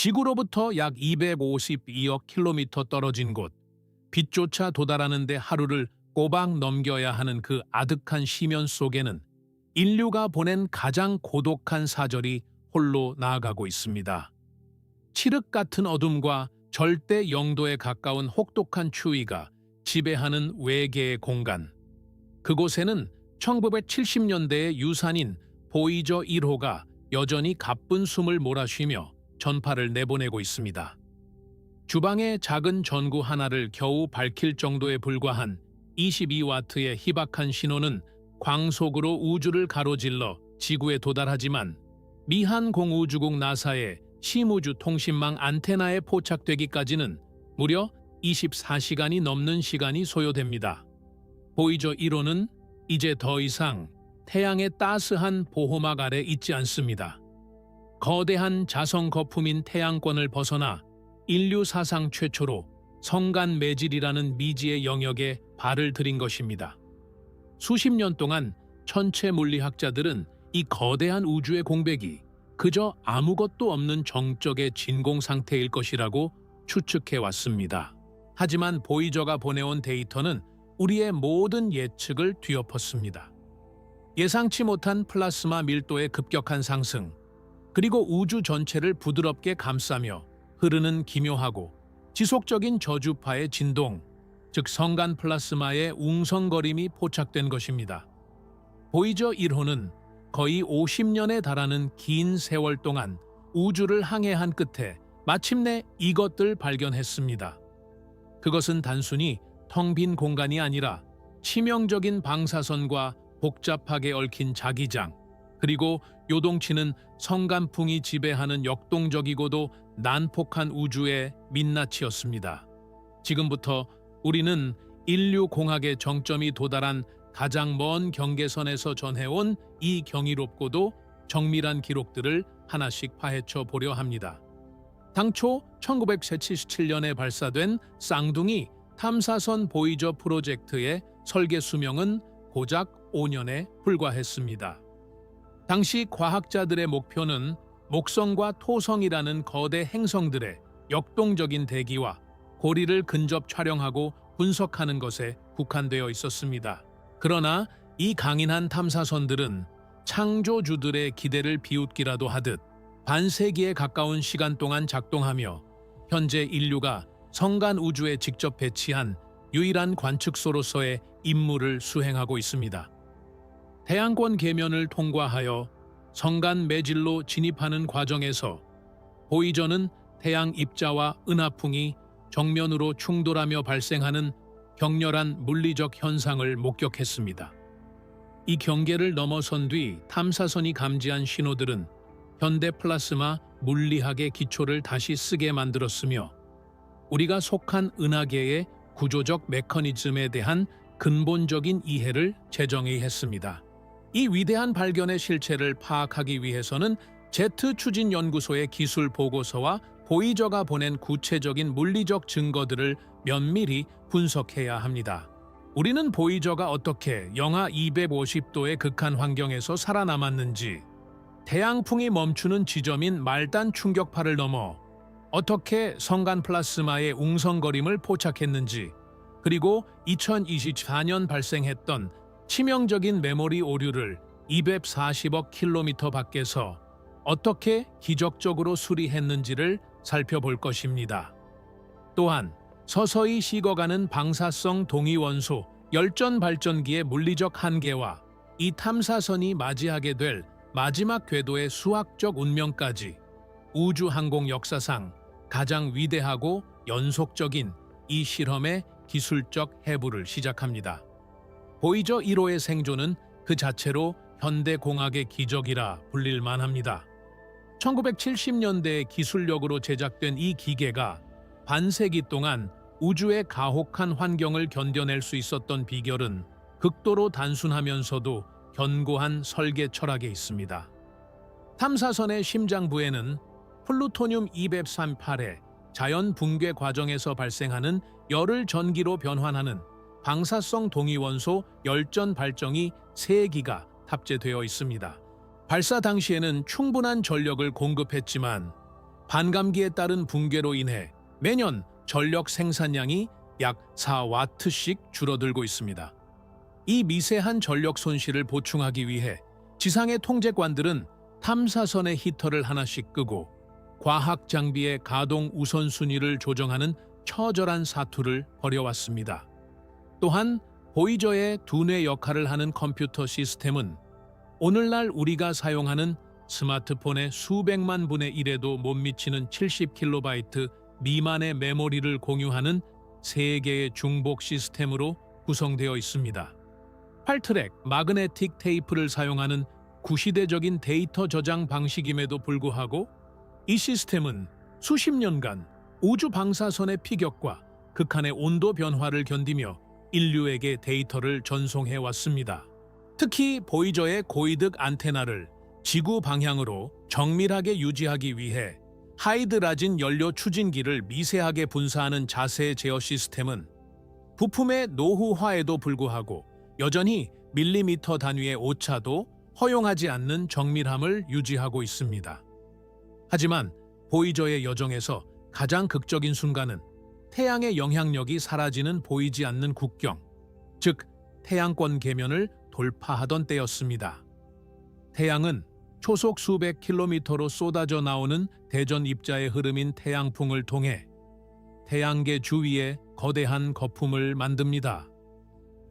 지구로부터 약 252억 킬로미터 떨어진 곳, 빛조차 도달하는데 하루를 꼬박 넘겨야 하는 그 아득한 심연 속에는 인류가 보낸 가장 고독한 사절이 홀로 나아가고 있습니다. 칠흑 같은 어둠과 절대 영도에 가까운 혹독한 추위가 지배하는 외계의 공간. 그곳에는 1970년대의 유산인 보이저 1호가 여전히 가쁜 숨을 몰아쉬며 전파를 내보내고 있습니다. 주방의 작은 전구 하나를 겨우 밝힐 정도에 불과한 22와트의 희박한 신호는 광속으로 우주를 가로질러 지구에 도달하지만 미한 공우주국 나사의 심우주 통신망 안테나에 포착되기까지는 무려 24시간이 넘는 시간이 소요됩니다. 보이저 1호는 이제 더 이상 태양의 따스한 보호막 아래 있지 않습니다. 거대한 자성 거품인 태양권을 벗어나 인류 사상 최초로 성간 매질이라는 미지의 영역에 발을 들인 것입니다. 수십 년 동안 천체 물리학자들은 이 거대한 우주의 공백이 그저 아무것도 없는 정적의 진공 상태일 것이라고 추측해 왔습니다. 하지만 보이저가 보내온 데이터는 우리의 모든 예측을 뒤엎었습니다. 예상치 못한 플라스마 밀도의 급격한 상승, 그리고 우주 전체를 부드럽게 감싸며 흐르는 기묘하고 지속적인 저주파의 진동, 즉 성간 플라스마의 웅성거림이 포착된 것입니다. 보이저 1호는 거의 50년에 달하는 긴 세월 동안 우주를 항해한 끝에 마침내 이것들 발견했습니다. 그것은 단순히 텅 빈 공간이 아니라 치명적인 방사선과 복잡하게 얽힌 자기장, 그리고 요동치는 성간풍이 지배하는 역동적이고도 난폭한 우주의 민낯이었습니다. 지금부터 우리는 인류 공학의 정점이 도달한 가장 먼 경계선에서 전해온 이 경이롭고도 정밀한 기록들을 하나씩 파헤쳐 보려 합니다. 당초 1977년에 발사된 쌍둥이 탐사선 보이저 프로젝트의 설계 수명은 고작 5년에 불과했습니다. 당시 과학자들의 목표는 목성과 토성이라는 거대 행성들의 역동적인 대기와 고리를 근접 촬영하고 분석하는 것에 국한되어 있었습니다. 그러나 이 강인한 탐사선들은 창조주들의 기대를 비웃기라도 하듯 반세기에 가까운 시간 동안 작동하며 현재 인류가 성간 우주에 직접 배치한 유일한 관측소로서의 임무를 수행하고 있습니다. 태양권 계면을 통과하여 성간 매질로 진입하는 과정에서 보이저는 태양 입자와 은하풍이 정면으로 충돌하며 발생하는 격렬한 물리적 현상을 목격했습니다. 이 경계를 넘어선 뒤 탐사선이 감지한 신호들은 현대 플라스마 물리학의 기초를 다시 쓰게 만들었으며 우리가 속한 은하계의 구조적 메커니즘에 대한 근본적인 이해를 재정의 했습니다. 이 위대한 발견의 실체를 파악하기 위해서는 제트추진연구소의 기술 보고서와 보이저가 보낸 구체적인 물리적 증거들을 면밀히 분석해야 합니다. 우리는 보이저가 어떻게 영하 250도의 극한 환경에서 살아남았는지, 태양풍이 멈추는 지점인 말단 충격파를 넘어 어떻게 성간 플라스마의 웅성거림을 포착했는지, 그리고 2024년 발생했던 치명적인 메모리 오류를 240억 킬로미터 밖에서 어떻게 기적적으로 수리했는지를 살펴볼 것입니다. 또한 서서히 식어가는 방사성 동위원소 열전 발전기의 물리적 한계와 이 탐사선이 맞이하게 될 마지막 궤도의 수학적 운명까지 우주항공 역사상 가장 위대하고 연속적인 이 실험의 기술적 해부를 시작합니다. 보이저 1호의 생존은 그 자체로 현대공학의 기적이라 불릴 만합니다. 1970년대에 기술력으로 제작된 이 기계가 반세기 동안 우주의 가혹한 환경을 견뎌낼 수 있었던 비결은 극도로 단순하면서도 견고한 설계 철학에 있습니다. 탐사선의 심장부에는 플루토늄 238의 자연 붕괴 과정에서 발생하는 열을 전기로 변환하는 방사성 동위원소 열전 발정이 3기가 탑재되어 있습니다. 발사 당시에는 충분한 전력을 공급했지만 반감기에 따른 붕괴로 인해 매년 전력 생산량이 약 4와트씩 줄어들고 있습니다. 이 미세한 전력 손실을 보충하기 위해 지상의 통제관들은 탐사선의 히터를 하나씩 끄고 과학 장비의 가동 우선순위를 조정하는 처절한 사투를 벌여왔습니다. 또한 보이저의 두뇌 역할을 하는 컴퓨터 시스템은 오늘날 우리가 사용하는 스마트폰의 수백만 분의 1에도 못 미치는 70kB 미만의 메모리를 공유하는 3개의 중복 시스템으로 구성되어 있습니다. 8트랙 마그네틱 테이프를 사용하는 구시대적인 데이터 저장 방식임에도 불구하고 이 시스템은 수십 년간 우주 방사선의 피격과 극한의 온도 변화를 견디며 인류에게 데이터를 전송해 왔습니다. 특히 보이저의 고이득 안테나를 지구 방향으로 정밀하게 유지하기 위해 하이드라진 연료 추진기를 미세하게 분사하는 자세 제어 시스템은 부품의 노후화에도 불구하고 여전히 밀리미터 단위의 오차도 허용하지 않는 정밀함을 유지하고 있습니다. 하지만 보이저의 여정에서 가장 극적인 순간은 태양의 영향력이 사라지는 보이지 않는 국경, 즉 태양권 계면을 돌파하던 때였습니다. 태양은 초속 수백 킬로미터로 쏟아져 나오는 대전 입자의 흐름인 태양풍을 통해 태양계 주위에 거대한 거품을 만듭니다.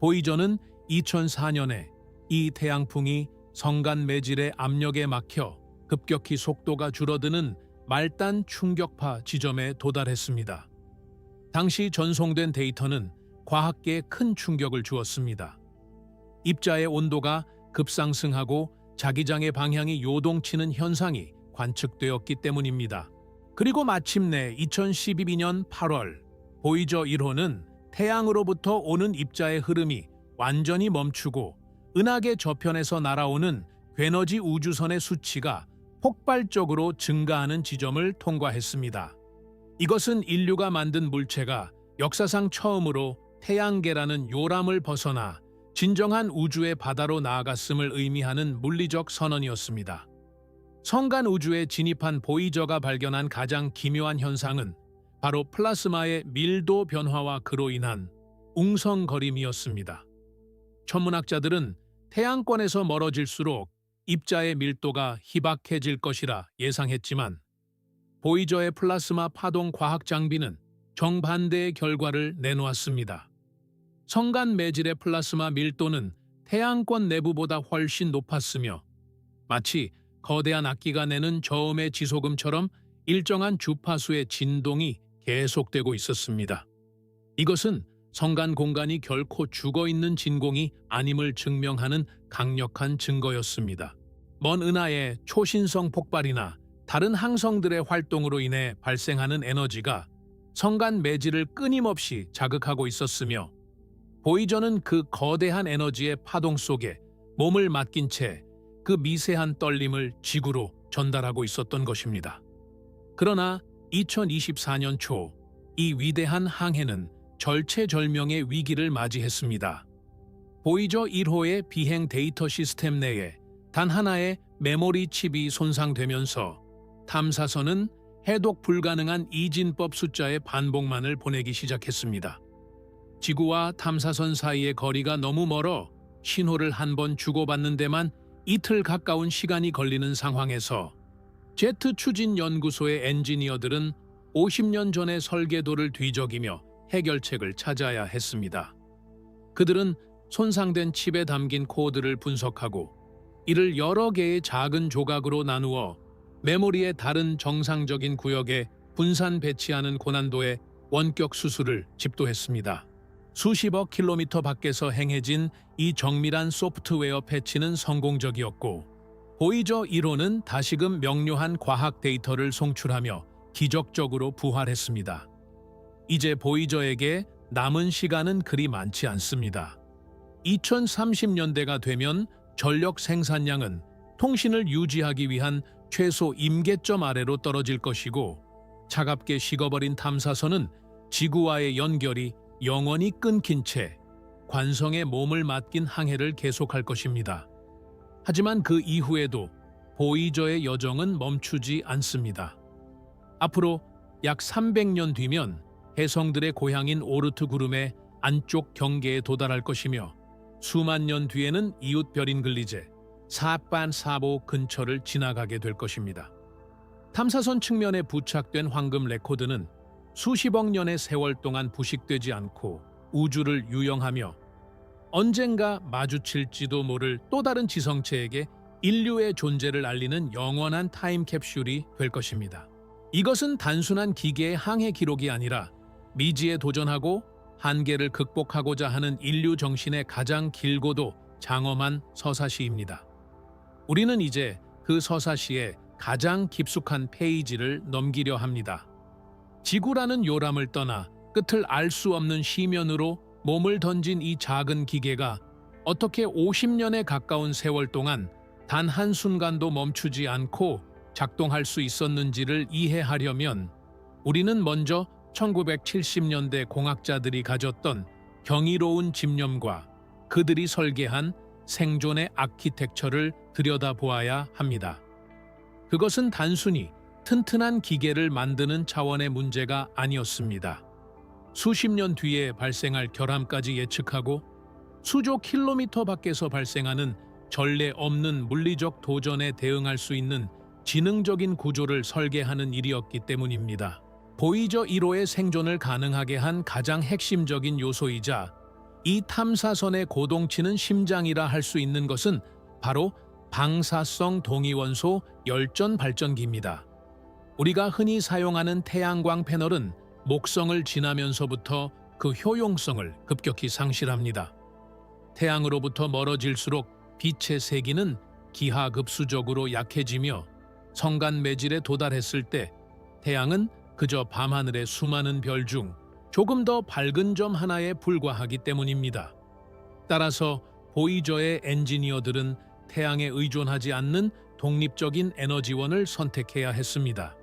보이저는 2004년에 이 태양풍이 성간 매질의 압력에 막혀 급격히 속도가 줄어드는 말단 충격파 지점에 도달했습니다. 당시 전송된 데이터는 과학계에 큰 충격을 주었습니다. 입자의 온도가 급상승하고 자기장의 방향이 요동치는 현상이 관측되었기 때문입니다. 그리고 마침내 2012년 8월 보이저 1호는 태양으로부터 오는 입자의 흐름이 완전히 멈추고 은하계 저편에서 날아오는 괴너지 우주선의 수치가 폭발적으로 증가하는 지점을 통과했습니다. 이것은 인류가 만든 물체가 역사상 처음으로 태양계라는 요람을 벗어나 진정한 우주의 바다로 나아갔음을 의미하는 물리적 선언이었습니다. 성간 우주에 진입한 보이저가 발견한 가장 기묘한 현상은 바로 플라스마의 밀도 변화와 그로 인한 웅성거림이었습니다. 천문학자들은 태양권에서 멀어질수록 입자의 밀도가 희박해질 것이라 예상했지만 보이저의 플라스마 파동 과학 장비는 정반대의 결과를 내놓았습니다. 성간 매질의 플라스마 밀도는 태양권 내부보다 훨씬 높았으며 마치 거대한 악기가 내는 저음의 지소금처럼 일정한 주파수의 진동이 계속되고 있었습니다. 이것은 성간 공간이 결코 죽어있는 진공이 아님을 증명하는 강력한 증거였습니다. 먼 은하의 초신성 폭발이나 다른 항성들의 활동으로 인해 발생하는 에너지가 성간 매질을 끊임없이 자극하고 있었으며 보이저는 그 거대한 에너지의 파동 속에 몸을 맡긴 채 그 미세한 떨림을 지구로 전달하고 있었던 것입니다. 그러나 2024년 초 이 위대한 항해는 절체절명의 위기를 맞이했습니다. 보이저 1호의 비행 데이터 시스템 내에 단 하나의 메모리 칩이 손상되면서 탐사선은 해독 불가능한 이진법 숫자의 반복만을 보내기 시작했습니다. 지구와 탐사선 사이의 거리가 너무 멀어 신호를 한 번 주고받는 데만 이틀 가까운 시간이 걸리는 상황에서 제트 추진 연구소의 엔지니어들은 50년 전의 설계도를 뒤적이며 해결책을 찾아야 했습니다. 그들은 손상된 칩에 담긴 코드를 분석하고 이를 여러 개의 작은 조각으로 나누어 메모리의 다른 정상적인 구역에 분산 배치하는 고난도의 원격 수술을 집도했습니다. 수십억 킬로미터 밖에서 행해진 이 정밀한 소프트웨어 패치는 성공적이었고 보이저 1호는 다시금 명료한 과학 데이터를 송출하며 기적적으로 부활했습니다. 이제 보이저에게 남은 시간은 그리 많지 않습니다. 2030년대가 되면 전력 생산량은 통신을 유지하기 위한 최소 임계점 아래로 떨어질 것이고 차갑게 식어버린 탐사선은 지구와의 연결이 영원히 끊긴 채 관성의 몸을 맡긴 항해를 계속할 것입니다. 하지만 그 이후에도 보이저의 여정은 멈추지 않습니다. 앞으로 약 300년 뒤면 혜성들의 고향인 오르트 구름의 안쪽 경계에 도달할 것이며 수만 년 뒤에는 이웃 별인 글리제, 사빤사보 근처를 지나가게 될 것입니다. 탐사선 측면에 부착된 황금 레코드는 수십억 년의 세월 동안 부식되지 않고 우주를 유영하며 언젠가 마주칠지도 모를 또 다른 지성체에게 인류의 존재를 알리는 영원한 타임캡슐이 될 것입니다. 이것은 단순한 기계의 항해 기록이 아니라 미지에 도전하고 한계를 극복하고자 하는 인류 정신의 가장 길고도 장엄한 서사시입니다. 우리는 이제 그 서사시의 가장 깊숙한 페이지를 넘기려 합니다. 지구라는 요람을 떠나 끝을 알 수 없는 시면으로 몸을 던진 이 작은 기계가 어떻게 50년에 가까운 세월 동안 단 한순간도 멈추지 않고 작동할 수 있었는지를 이해하려면 우리는 먼저 1970년대 공학자들이 가졌던 경이로운 집념과 그들이 설계한 생존의 아키텍처를 들여다보아야 합니다. 그것은 단순히 튼튼한 기계를 만드는 차원의 문제가 아니었습니다. 수십 년 뒤에 발생할 결함까지 예측하고 수조 킬로미터 밖에서 발생하는 전례 없는 물리적 도전에 대응할 수 있는 지능적인 구조를 설계하는 일이었기 때문입니다. 보이저 1호의 생존을 가능하게 한 가장 핵심적인 요소이자 이 탐사선의 고동치는 심장이라 할 수 있는 것은 바로 방사성 동위원소 열전 발전기입니다. 우리가 흔히 사용하는 태양광 패널은 목성을 지나면서부터 그 효용성을 급격히 상실합니다. 태양으로부터 멀어질수록 빛의 세기는 기하급수적으로 약해지며 성간 매질에 도달했을 때 태양은 그저 밤하늘의 수많은 별 중 조금 더 밝은 점 하나에 불과하기 때문입니다. 따라서 보이저의 엔지니어들은 태양에 의존하지 않는 독립적인 에너지원을 선택해야 했습니다.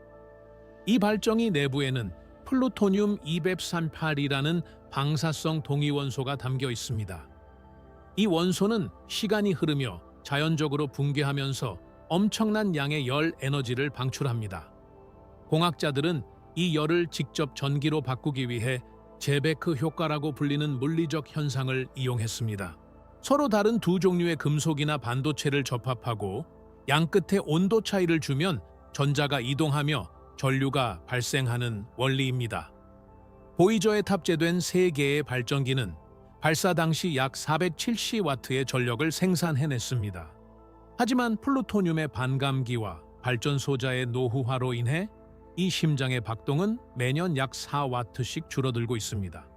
이 발전기 내부에는 플루토늄 238이라는 방사성 동위원소가 담겨 있습니다. 이 원소는 시간이 흐르며 자연적으로 붕괴하면서 엄청난 양의 열 에너지를 방출합니다. 공학자들은 이 열을 직접 전기로 바꾸기 위해 제베크 효과라고 불리는 물리적 현상을 이용했습니다. 서로 다른 두 종류의 금속이나 반도체를 접합하고 양 끝에 온도 차이를 주면 전자가 이동하며 전류가 발생하는 원리입니다. 보이저에 탑재된 3개의 발전기는 발사 당시 약 470W의 전력을 생산해냈습니다. 하지만 플루토늄의 반감기와 발전 소자의 노후화로 인해 이 심장의 박동은 매년 약 4W씩 줄어들고 있습니다.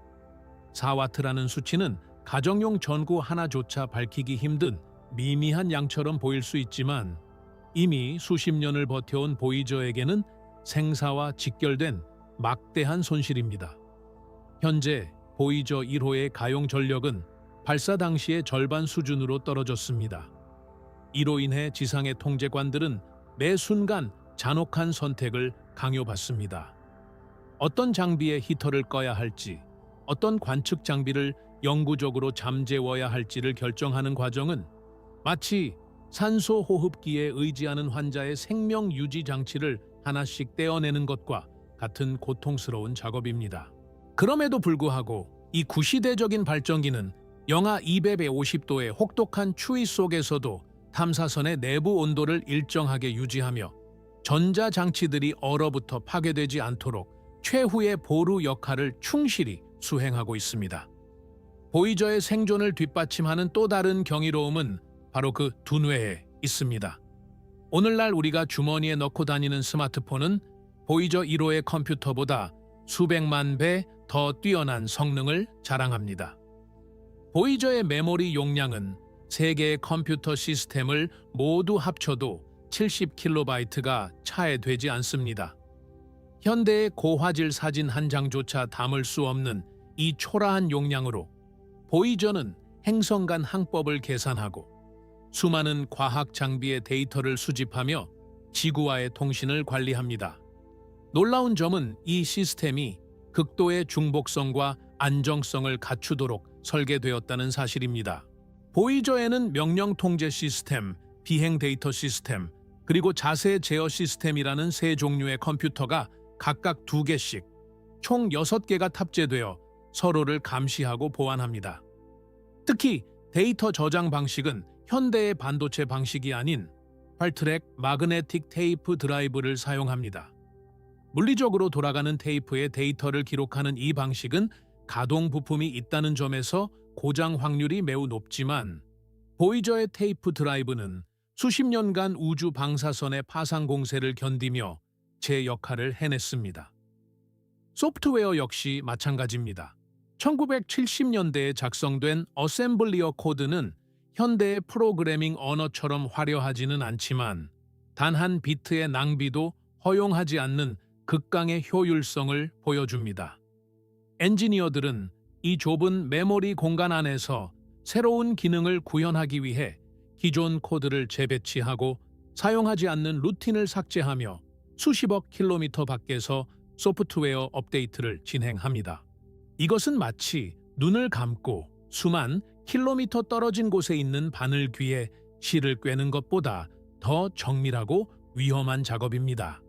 4W라는 수치는 가정용 전구 하나조차 밝히기 힘든 미미한 양처럼 보일 수 있지만 이미 수십 년을 버텨온 보이저에게는 생사와 직결된 막대한 손실입니다. 현재 보이저 1호의 가용 전력은 발사 당시의 절반 수준으로 떨어졌습니다. 이로 인해 지상의 통제관들은 매 순간 잔혹한 선택을 강요받습니다. 어떤 장비에 히터를 꺼야 할지, 어떤 관측 장비를 영구적으로 잠재워야 할지를 결정하는 과정은 마치 산소 호흡기에 의지하는 환자의 생명 유지 장치를 하나씩 떼어내는 것과 같은 고통스러운 작업입니다. 그럼에도 불구하고 이 구시대적인 발전기는 영하 250도의 혹독한 추위 속에서도 탐사선의 내부 온도를 일정하게 유지하며 전자장치들이 얼어붙어 파괴되지 않도록 최후의 보루 역할을 충실히 수행하고 있습니다. 보이저의 생존을 뒷받침하는 또 다른 경이로움은 바로 그 두뇌에 있습니다. 오늘날 우리가 주머니에 넣고 다니는 스마트폰은 보이저 1호의 컴퓨터보다 수백만 배 더 뛰어난 성능을 자랑합니다. 보이저의 메모리 용량은 3개의 컴퓨터 시스템을 모두 합쳐도 70kB가 차에 되지 않습니다. 현대의 고화질 사진 한 장조차 담을 수 없는 이 초라한 용량으로 보이저는 행성 간 항법을 계산하고 수많은 과학 장비의 데이터를 수집하며 지구와의 통신을 관리합니다. 놀라운 점은 이 시스템이 극도의 중복성과 안정성을 갖추도록 설계되었다는 사실입니다. 보이저에는 명령 통제 시스템, 비행 데이터 시스템, 그리고 자세 제어 시스템이라는 3종류의 컴퓨터가 각각 2개씩 총 6개가 탑재되어 서로를 감시하고 보완합니다. 특히 데이터 저장 방식은 현대의 반도체 방식이 아닌 퀄트랙 마그네틱 테이프 드라이브를 사용합니다. 물리적으로 돌아가는 테이프에 데이터를 기록하는 이 방식은 가동 부품이 있다는 점에서 고장 확률이 매우 높지만 보이저의 테이프 드라이브는 수십 년간 우주 방사선의 파상 공세를 견디며 제 역할을 해냈습니다. 소프트웨어 역시 마찬가지입니다. 1970년대에 작성된 어셈블리어 코드는 현대의 프로그래밍 언어처럼 화려하지는 않지만 단 한 비트의 낭비도 허용하지 않는 극강의 효율성을 보여줍니다. 엔지니어들은 이 좁은 메모리 공간 안에서 새로운 기능을 구현하기 위해 기존 코드를 재배치하고 사용하지 않는 루틴을 삭제하며 수십억 킬로미터 밖에서 소프트웨어 업데이트를 진행합니다. 이것은 마치 눈을 감고 수만 킬로미터 떨어진 곳에 있는 바늘 귀에 실을 꿰는 것보다 더 정밀하고 위험한 작업입니다.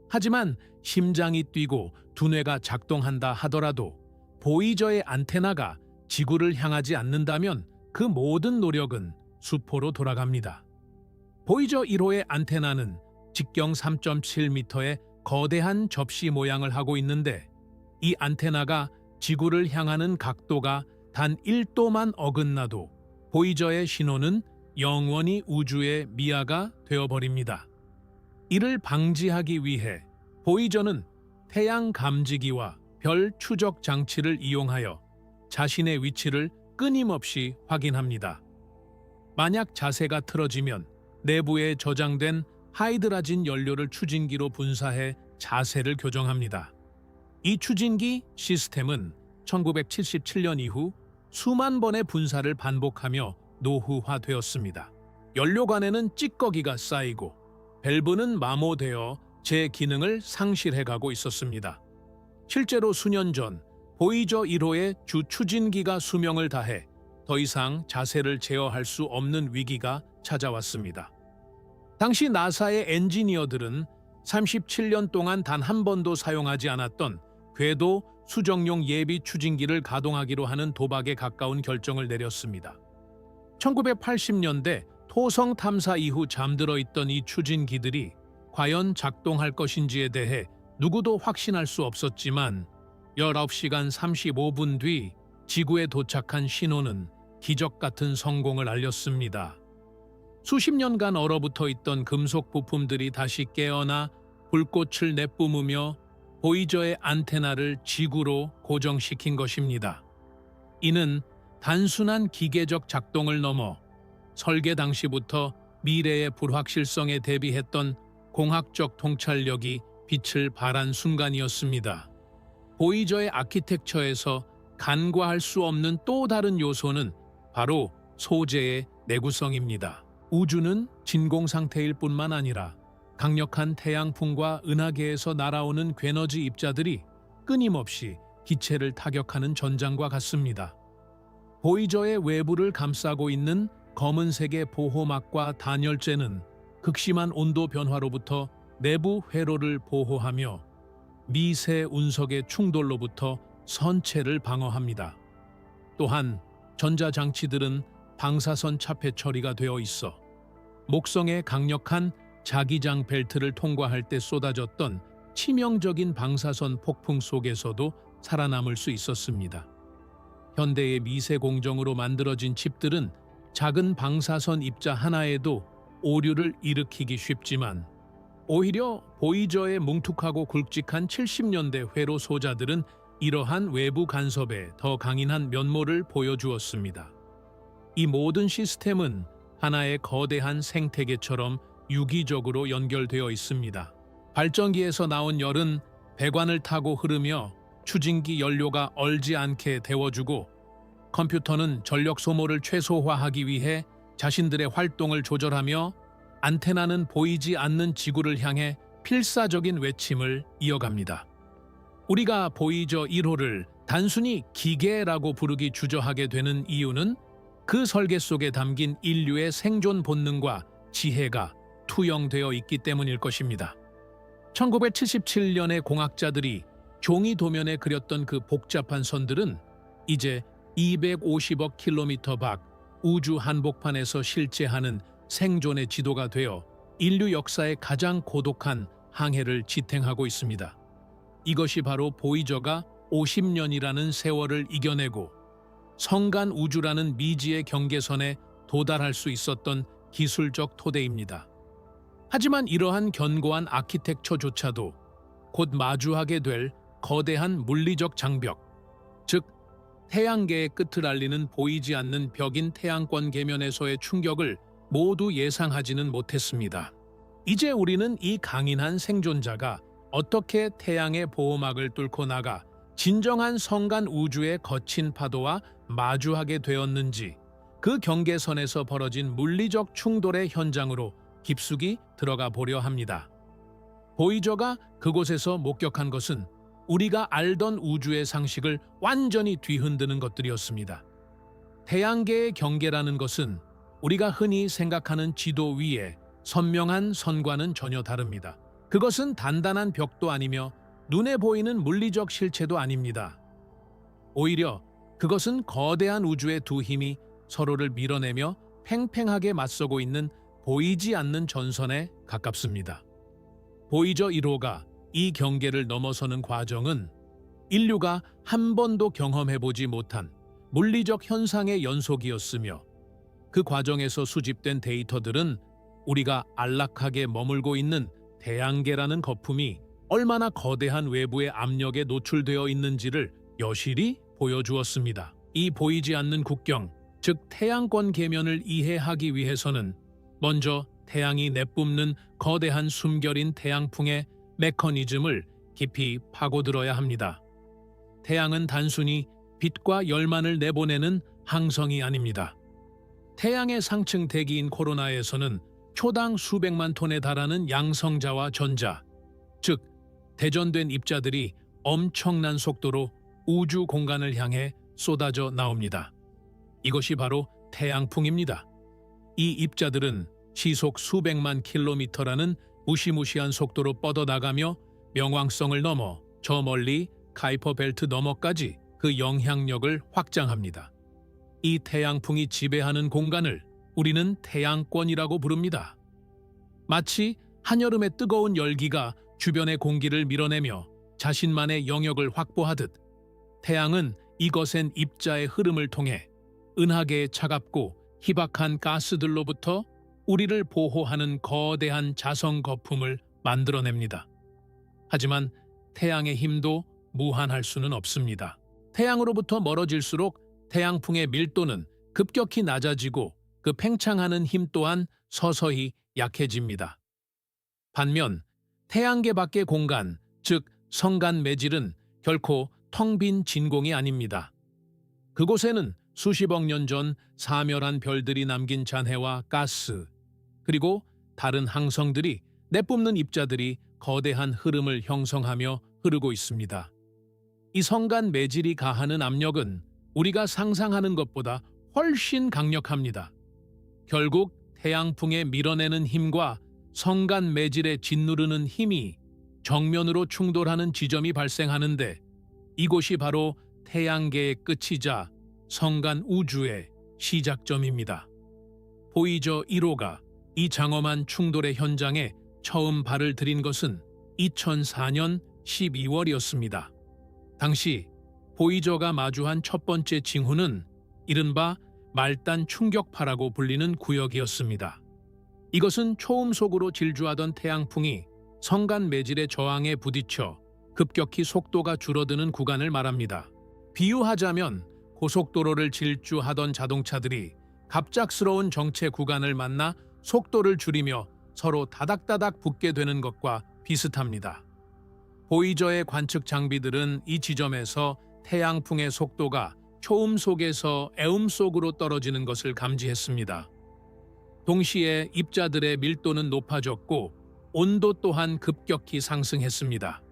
하지만 심장이 뛰고 두뇌가 작동한다 하더라도 보이저의 안테나가 지구를 향하지 않는다면 그 모든 노력은 수포로 돌아갑니다. 보이저 1호의 안테나는 직경 3.7m의 거대한 접시 모양을 하고 있는데 이 안테나가 지구를 향하는 각도가 단 1도만 어긋나도 보이저의 신호는 영원히 우주의 미아가 되어버립니다. 이를 방지하기 위해 보이저는 태양 감지기와 별 추적 장치를 이용하여 자신의 위치를 끊임없이 확인합니다. 만약 자세가 틀어지면 내부에 저장된 하이드라진 연료를 추진기로 분사해 자세를 교정합니다. 이 추진기 시스템은 1977년 이후 수만 번의 분사를 반복하며 노후화되었습니다. 연료관에는 찌꺼기가 쌓이고 밸브는 마모되어 제 기능을 상실해가고 있었습니다. 실제로 수년 전 보이저 1호의 주 추진기가 수명을 다해 더 이상 자세를 제어할 수 없는 위기가 찾아왔습니다. 당시 나사의 엔지니어들은 37년 동안 단 한 번도 사용하지 않았던 궤도 수정용 예비 추진기를 가동하기로 하는 도박에 가까운 결정을 내렸습니다. 1980년대 토성 탐사 이후 잠들어 있던 이 추진기들이 과연 작동할 것인지에 대해 누구도 확신할 수 없었지만 19시간 35분 뒤 지구에 도착한 신호는 기적 같은 성공을 알렸습니다. 수십 년간 얼어붙어 있던 금속 부품들이 다시 깨어나 불꽃을 내뿜으며 보이저의 안테나를 지구로 고정시킨 것입니다. 이는 단순한 기계적 작동을 넘어 설계 당시부터 미래의 불확실성에 대비했던 공학적 통찰력이 빛을 발한 순간이었습니다. 보이저의 아키텍처에서 간과할 수 없는 또 다른 요소는 바로 소재의 내구성입니다. 우주는 진공 상태일 뿐만 아니라 강력한 태양풍과 은하계에서 날아오는 괴너지 입자들이 끊임없이 기체를 타격하는 전장과 같습니다. 보이저의 외부를 감싸고 있는 검은색의 보호막과 단열재는 극심한 온도 변화로부터 내부 회로를 보호하며 미세 운석의 충돌로부터 선체를 방어합니다. 또한 전자장치들은 방사선 차폐 처리가 되어 있어 목성의 강력한 자기장 벨트를 통과할 때 쏟아졌던 치명적인 방사선 폭풍 속에서도 살아남을 수 있었습니다. 현대의 미세 공정으로 만들어진 칩들은 작은 방사선 입자 하나에도 오류를 일으키기 쉽지만 오히려 보이저의 뭉툭하고 굵직한 70년대 회로 소자들은 이러한 외부 간섭에 더 강인한 면모를 보여주었습니다. 이 모든 시스템은 하나의 거대한 생태계처럼 유기적으로 연결되어 있습니다. 발전기에서 나온 열은 배관을 타고 흐르며 추진기 연료가 얼지 않게 데워주고 컴퓨터는 전력 소모를 최소화하기 위해 자신들의 활동을 조절하며 안테나는 보이지 않는 지구를 향해 필사적인 외침을 이어갑니다. 우리가 보이저 1호를 단순히 기계라고 부르기 주저하게 되는 이유는 그 설계 속에 담긴 인류의 생존 본능과 지혜가 투영되어 있기 때문일 것입니다. 1977년에 공학자들이 종이 도면에 그렸던 그 복잡한 선들은 이제 250억 킬로미터 밖 우주 한복판에서 실제하는 생존의 지도가 되어 인류 역사의 가장 고독한 항해를 지탱하고 있습니다. 이것이 바로 보이저가 50년이라는 세월을 이겨내고 성간 우주라는 미지의 경계선에 도달할 수 있었던 기술적 토대입니다. 하지만 이러한 견고한 아키텍처조차도 곧 마주하게 될 거대한 물리적 장벽, 즉 태양계의 끝을 알리는 보이지 않는 벽인 태양권 계면에서의 충격을 모두 예상하지는 못했습니다. 이제 우리는 이 강인한 생존자가 어떻게 태양의 보호막을 뚫고 나가 진정한 성간 우주의 거친 파도와 마주하게 되었는지, 그 경계선에서 벌어진 물리적 충돌의 현장으로 깊숙이 들어가 보려 합니다. 보이저가 그곳에서 목격한 것은 우리가 알던 우주의 상식을 완전히 뒤흔드는 것들이었습니다. 태양계의 경계라는 것은 우리가 흔히 생각하는 지도 위에 선명한 선과는 전혀 다릅니다. 그것은 단단한 벽도 아니며 눈에 보이는 물리적 실체도 아닙니다. 오히려 그것은 거대한 우주의 두 힘이 서로를 밀어내며 팽팽하게 맞서고 있는 보이지 않는 전선에 가깝습니다. 보이저 1호가 이 경계를 넘어서는 과정은 인류가 한 번도 경험해보지 못한 물리적 현상의 연속이었으며, 그 과정에서 수집된 데이터들은 우리가 안락하게 머물고 있는 태양계라는 거품이 얼마나 거대한 외부의 압력에 노출되어 있는지를 여실히 보여주었습니다. 이 보이지 않는 국경, 즉 태양권 계면을 이해하기 위해서는 먼저 태양이 내뿜는 거대한 숨결인 태양풍의 메커니즘을 깊이 파고들어야 합니다. 태양은 단순히 빛과 열만을 내보내는 항성이 아닙니다. 태양의 상층 대기인 코로나에서는 초당 수백만 톤에 달하는 양성자와 전자, 즉 대전된 입자들이 엄청난 속도로 우주 공간을 향해 쏟아져 나옵니다. 이것이 바로 태양풍입니다. 이 입자들은 시속 수백만 킬로미터라는 무시무시한 속도로 뻗어나가며 명왕성을 넘어 저 멀리 카이퍼 벨트 너머까지 그 영향력을 확장합니다. 이 태양풍이 지배하는 공간을 우리는 태양권이라고 부릅니다. 마치 한여름의 뜨거운 열기가 주변의 공기를 밀어내며 자신만의 영역을 확보하듯, 태양은 이것엔 입자의 흐름을 통해 은하계의 차갑고 희박한 가스들로부터 우리를 보호하는 거대한 자성 거품을 만들어냅니다. 하지만 태양의 힘도 무한할 수는 없습니다. 태양으로부터 멀어질수록 태양풍의 밀도는 급격히 낮아지고 그 팽창하는 힘 또한 서서히 약해집니다. 반면 태양계 밖의 공간, 즉 성간 매질은 결코 텅 빈 진공이 아닙니다. 그곳에는 수십억 년 전 사멸한 별들이 남긴 잔해와 가스, 그리고 다른 항성들이 내뿜는 입자들이 거대한 흐름을 형성하며 흐르고 있습니다. 이 성간 매질이 가하는 압력은 우리가 상상하는 것보다 훨씬 강력합니다. 결국 태양풍에 밀어내는 힘과 성간 매질에 짓누르는 힘이 정면으로 충돌하는 지점이 발생하는데, 이곳이 바로 태양계의 끝이자 성간 우주의 시작점입니다. 보이저 1호가 이 장엄한 충돌의 현장에 처음 발을 들인 것은 2004년 12월이었습니다. 당시 보이저가 마주한 첫 번째 징후는 이른바 말단 충격파라고 불리는 구역이었습니다. 이것은 초음속으로 질주하던 태양풍이 성간 매질의 저항에 부딪혀 급격히 속도가 줄어드는 구간을 말합니다. 비유하자면 고속도로를 질주하던 자동차들이 갑작스러운 정체 구간을 만나 속도를 줄이며 서로 다닥다닥 붙게 되는 것과 비슷합니다. 보이저의 관측 장비들은 이 지점에서 태양풍의 속도가 초음 속에서 애움 속으로 떨어지는 것을 감지했습니다. 동시에 입자들의 밀도는 높아졌고 온도 또한 급격히 상승했습니다.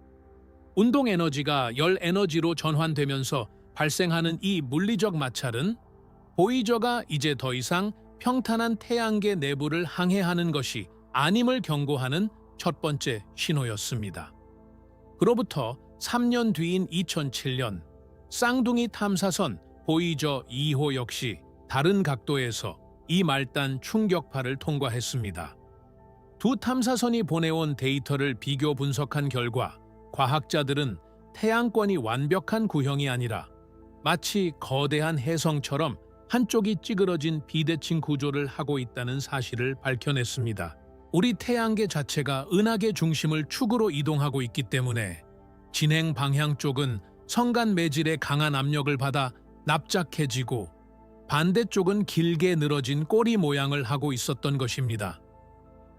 운동 에너지가 열 에너지로 전환되면서 발생하는 이 물리적 마찰은 보이저가 이제 더 이상 평탄한 태양계 내부를 항해하는 것이 아님을 경고하는 첫 번째 신호였습니다. 그로부터 3년 뒤인 2007년 쌍둥이 탐사선 보이저 2호 역시 다른 각도에서 이 말단 충격파를 통과했습니다. 두 탐사선이 보내온 데이터를 비교 분석한 결과 과학자들은 태양권이 완벽한 구형이 아니라 마치 거대한 혜성처럼 한쪽이 찌그러진 비대칭 구조를 하고 있다는 사실을 밝혀냈습니다. 우리 태양계 자체가 은하계 중심을 축으로 이동하고 있기 때문에 진행 방향 쪽은 성간 매질의 강한 압력을 받아 납작해지고 반대쪽은 길게 늘어진 꼬리 모양을 하고 있었던 것입니다.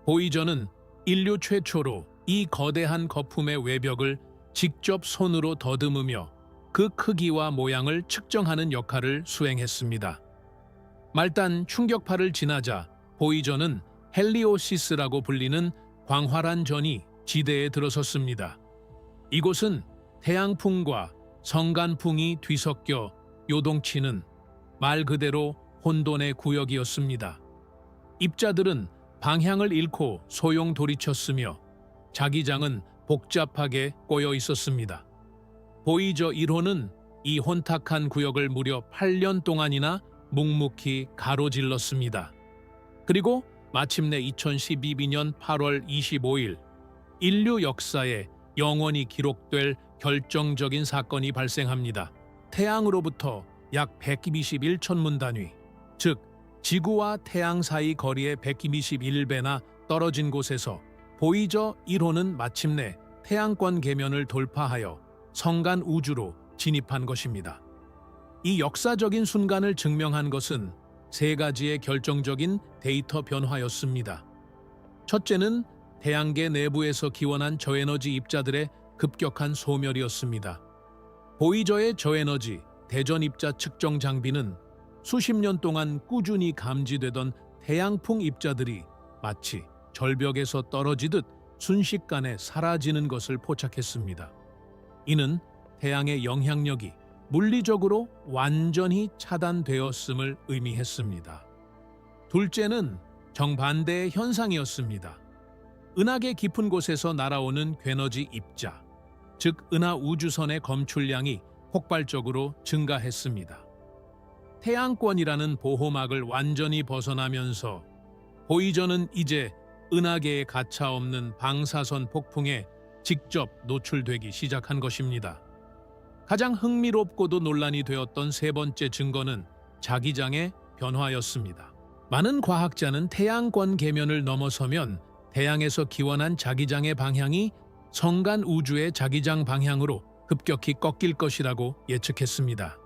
보이저는 인류 최초로 이 거대한 거품의 외벽을 직접 손으로 더듬으며 그 크기와 모양을 측정하는 역할을 수행했습니다. 말단 충격파를 지나자 보이저는 헬리오시스라고 불리는 광활한 전이 지대에 들어섰습니다. 이곳은 태양풍과 성간풍이 뒤섞여 요동치는 말 그대로 혼돈의 구역이었습니다. 입자들은 방향을 잃고 소용 돌이쳤으며 자기장은 복잡하게 꼬여 있었습니다. 보이저 1호는 이 혼탁한 구역을 무려 8년 동안이나 묵묵히 가로질렀습니다. 그리고 마침내 2012년 8월 25일 인류 역사에 영원히 기록될 결정적인 사건이 발생합니다. 태양으로부터 약 121천문 단위, 즉 지구와 태양 사이 거리의 121배나 떨어진 곳에서 보이저 1호는 마침내 태양권 계면을 돌파하여 성간 우주로 진입한 것입니다. 이 역사적인 순간을 증명한 것은 세 가지의 결정적인 데이터 변화였습니다. 첫째는 태양계 내부에서 기원한 저에너지 입자들의 급격한 소멸이었습니다. 보이저의 저에너지 대전 입자 측정 장비는 수십 년 동안 꾸준히 감지되던 태양풍 입자들이 마치 절벽에서 떨어지듯 순식간에 사라지는 것을 포착했습니다. 이는 태양의 영향력이 물리적으로 완전히 차단되었음을 의미했습니다. 둘째는 정반대의 현상이었습니다. 은하계 깊은 곳에서 날아오는 괴너지 입자, 즉 은하 우주선의 검출량이 폭발적으로 증가했습니다. 태양권이라는 보호막을 완전히 벗어나면서 보이저는 이제 은하계에 가차없는 방사선 폭풍에 직접 노출되기 시작한 것입니다. 가장 흥미롭고도 논란이 되었던 세 번째 증거는 자기장의 변화였습니다. 많은 과학자는 태양권 계면을 넘어서면 태양에서 기원한 자기장의 방향이 성간 우주의 자기장 방향으로 급격히 꺾일 것이라고 예측했습니다.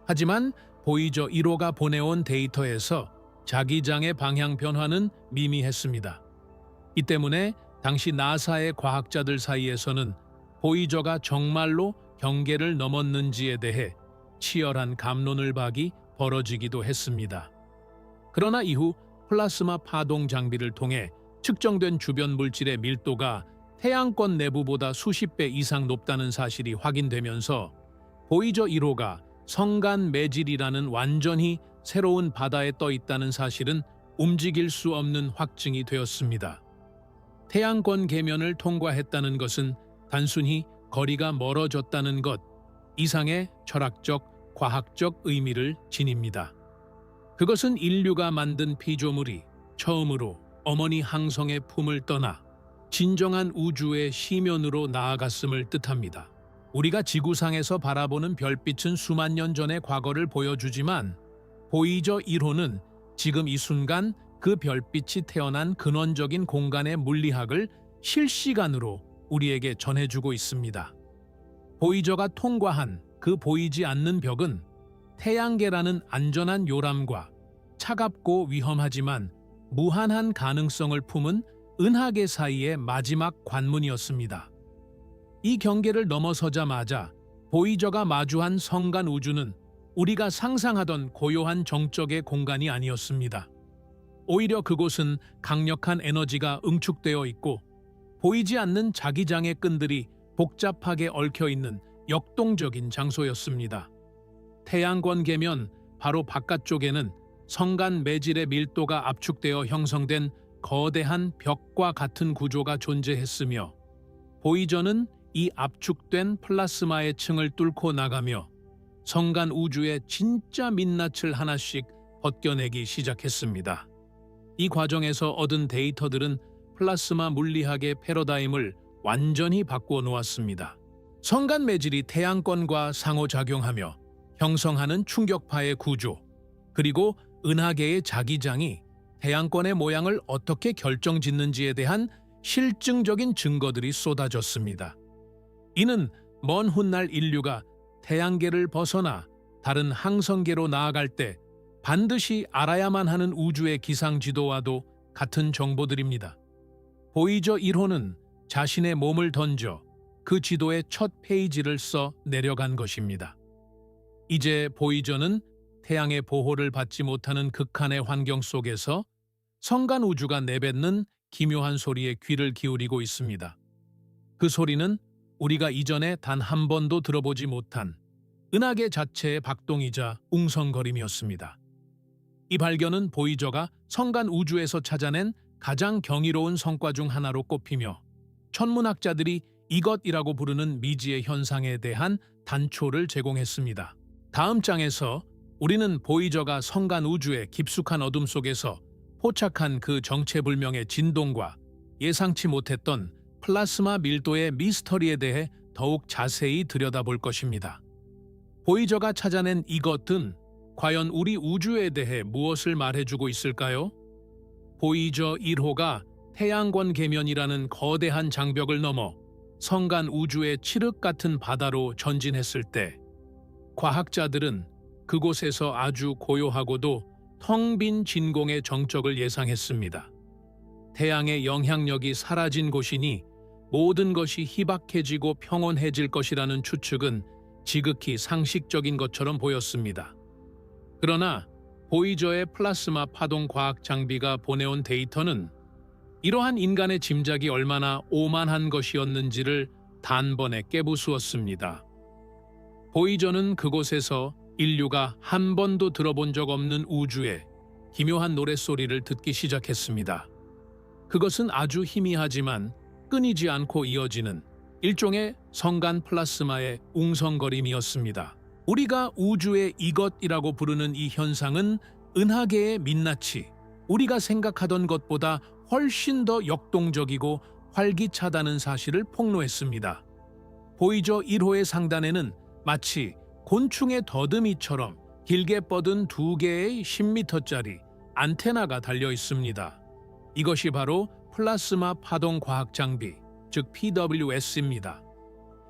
하지만 보이저 1호가 보내온 데이터에서 자기장의 방향 변화는 미미했습니다. 이 때문에 당시 나사의 과학자들 사이에서는 보이저가 정말로 경계를 넘었는지에 대해 치열한 갑론을박이 벌어지기도 했습니다. 그러나 이후 플라스마 파동 장비를 통해 측정된 주변 물질의 밀도가 태양권 내부보다 수십 배 이상 높다는 사실이 확인되면서 보이저 1호가 성간 매질이라는 완전히 새로운 바다에 떠 있다는 사실은 움직일 수 없는 확증이 되었습니다. 태양권 계면을 통과했다는 것은 단순히 거리가 멀어졌다는 것 이상의 철학적, 과학적 의미를 지닙니다. 그것은 인류가 만든 피조물이 처음으로 어머니 항성의 품을 떠나 진정한 우주의 시면으로 나아갔음을 뜻합니다. 우리가 지구상에서 바라보는 별빛은 수만 년 전의 과거를 보여주지만 보이저 1호는 지금 이 순간 그 별빛이 태어난 근원적인 공간의 물리학을 실시간으로 우리에게 전해주고 있습니다. 보이저가 통과한 그 보이지 않는 벽은 태양계라는 안전한 요람과 차갑고 위험하지만 무한한 가능성을 품은 은하계 사이의 마지막 관문이었습니다. 이 경계를 넘어서자마자 보이저가 마주한 성간 우주는 우리가 상상하던 고요한 정적의 공간이 아니었습니다. 오히려 그곳은 강력한 에너지가 응축되어 있고 보이지 않는 자기장의 끈들이 복잡하게 얽혀있는 역동적인 장소였습니다. 태양권 계면 바로 바깥쪽에는 성간 매질의 밀도가 압축되어 형성된 거대한 벽과 같은 구조가 존재했으며 보이저는 이 압축된 플라스마의 층을 뚫고 나가며 성간 우주의 진짜 민낯을 하나씩 벗겨내기 시작했습니다. 이 과정에서 얻은 데이터들은 플라스마 물리학의 패러다임을 완전히 바꾸어 놓았습니다. 성간 매질이 태양권과 상호작용하며 형성하는 충격파의 구조, 그리고 은하계의 자기장이 태양권의 모양을 어떻게 결정짓는지에 대한 실증적인 증거들이 쏟아졌습니다. 이는 먼 훗날 인류가 태양계를 벗어나 다른 항성계로 나아갈 때 반드시 알아야만 하는 우주의 기상지도와도 같은 정보들입니다. 보이저 1호는 자신의 몸을 던져 그 지도의 첫 페이지를 써 내려간 것입니다. 이제 보이저는 태양의 보호를 받지 못하는 극한의 환경 속에서 성간 우주가 내뱉는 기묘한 소리에 귀를 기울이고 있습니다. 그 소리는 우리가 이전에 단 한 번도 들어보지 못한 은하계 자체의 박동이자 웅성거림이었습니다. 이 발견은 보이저가 성간 우주에서 찾아낸 가장 경이로운 성과 중 하나로 꼽히며 천문학자들이 이것이라고 부르는 미지의 현상에 대한 단초를 제공했습니다. 다음 장에서 우리는 보이저가 성간 우주의 깊숙한 어둠 속에서 포착한 그 정체불명의 진동과 예상치 못했던 플라스마 밀도의 미스터리에 대해 더욱 자세히 들여다볼 것입니다. 보이저가 찾아낸 이것은 과연 우리 우주에 대해 무엇을 말해주고 있을까요? 보이저 1호가 태양권 계면이라는 거대한 장벽을 넘어 성간 우주의 칠흑 같은 바다로 전진했을 때 과학자들은 그곳에서 아주 고요하고도 텅 빈 진공의 정적을 예상했습니다. 태양의 영향력이 사라진 곳이니 모든 것이 희박해지고 평온해질 것이라는 추측은 지극히 상식적인 것처럼 보였습니다. 그러나 보이저의 플라스마 파동 과학 장비가 보내온 데이터는 이러한 인간의 짐작이 얼마나 오만한 것이었는지를 단번에 깨부수었습니다. 보이저는 그곳에서 인류가 한 번도 들어본 적 없는 우주의 기묘한 노랫소리를 듣기 시작했습니다. 그것은 아주 희미하지만 끊이지 않고 이어지는 일종의 성간 플라스마의 웅성거림이었습니다. 우리가 우주의 이것이라고 부르는 이 현상은 은하계의 민낯이 우리가 생각하던 것보다 훨씬 더 역동적이고 활기차다는 사실을 폭로했습니다. 보이저 1호의 상단에는 마치 곤충의 더듬이처럼 길게 뻗은 두 개의 10m짜리 안테나가 달려 있습니다. 이것이 바로 플라스마 파동 과학 장비, 즉 PWS입니다.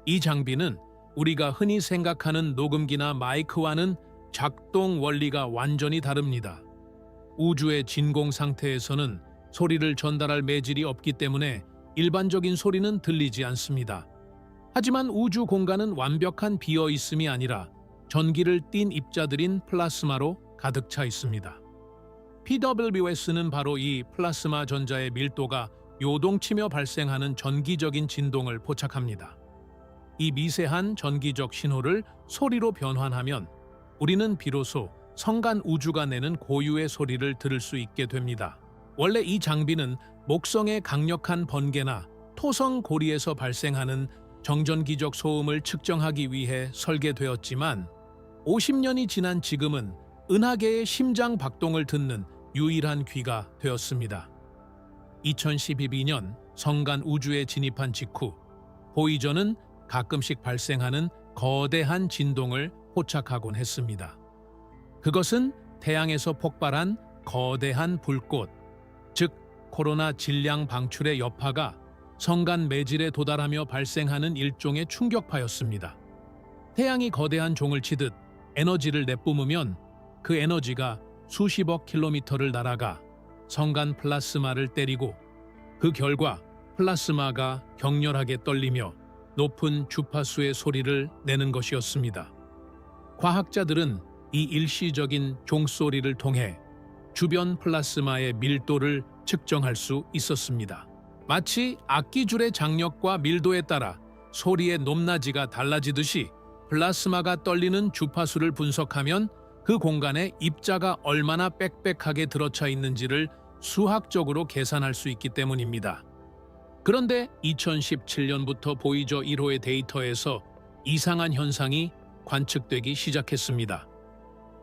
이 장비는 우리가 흔히 생각하는 녹음기나 마이크와는 작동 원리가 완전히 다릅니다. 우주의 진공 상태에서는 소리를 전달할 매질이 없기 때문에 일반적인 소리는 들리지 않습니다. 하지만 우주 공간은 완벽한 비어 있음이 아니라 전기를 띤 입자들인 플라스마로 가득 차 있습니다. PWS는 바로 이 플라스마 전자의 밀도가 요동치며 발생하는 전기적인 진동을 포착합니다. 이 미세한 전기적 신호를 소리로 변환하면 우리는 비로소 성간 우주가 내는 고유의 소리를 들을 수 있게 됩니다. 원래 이 장비는 목성의 강력한 번개나 토성 고리에서 발생하는 정전기적 소음을 측정하기 위해 설계되었지만 50년이 지난 지금은 은하계의 심장 박동을 듣는 유일한 귀가 되었습니다. 2012년 성간 우주에 진입한 직후 보이저는 가끔씩 발생하는 거대한 진동을 포착하곤 했습니다. 그것은 태양에서 폭발한 거대한 불꽃, 즉 코로나 질량 방출의 여파가 성간 매질에 도달하며 발생하는 일종의 충격파였습니다. 태양이 거대한 종을 치듯 에너지를 내뿜으면 그 에너지가 수십억 킬로미터를 날아가 성간 플라스마를 때리고 그 결과 플라스마가 격렬하게 떨리며 높은 주파수의 소리를 내는 것이었습니다. 과학자들은 이 일시적인 종소리를 통해 주변 플라스마의 밀도를 측정할 수 있었습니다. 마치 악기줄의 장력과 밀도에 따라 소리의 높낮이가 달라지듯이 플라스마가 떨리는 주파수를 분석하면 그 공간에 입자가 얼마나 빽빽하게 들어차 있는지를 수학적으로 계산할 수 있기 때문입니다. 그런데 2017년부터 보이저 1호의 데이터에서 이상한 현상이 관측되기 시작했습니다.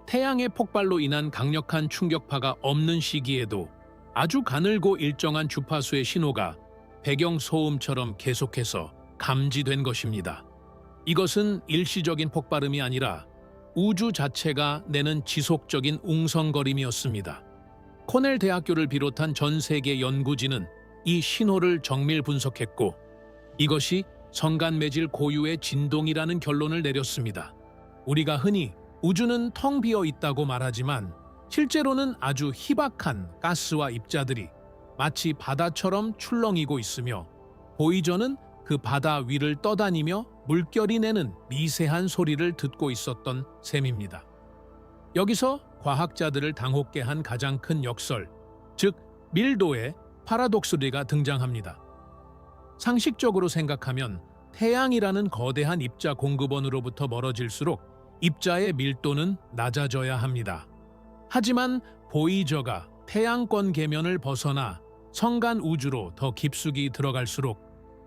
태양의 폭발로 인한 강력한 충격파가 없는 시기에도 아주 가늘고 일정한 주파수의 신호가 배경 소음처럼 계속해서 감지된 것입니다. 이것은 일시적인 폭발음이 아니라 우주 자체가 내는 지속적인 웅성거림이었습니다. 코넬 대학교를 비롯한 전 세계 연구진은 이 신호를 정밀 분석했고 이것이 성간매질 고유의 진동이라는 결론을 내렸습니다. 우리가 흔히 우주는 텅 비어 있다고 말하지만 실제로는 아주 희박한 가스와 입자들이 마치 바다처럼 출렁이고 있으며 보이저는 그 바다 위를 떠다니며 물결이 내는 미세한 소리를 듣고 있었던 셈입니다. 여기서 과학자들을 당혹게 한 가장 큰 역설, 즉 밀도의 파라독스리가 등장합니다. 상식적으로 생각하면 태양이라는 거대한 입자 공급원으로부터 멀어질수록 입자의 밀도는 낮아져야 합니다. 하지만 보이저가 태양권 계면을 벗어나 성간 우주로 더 깊숙이 들어갈수록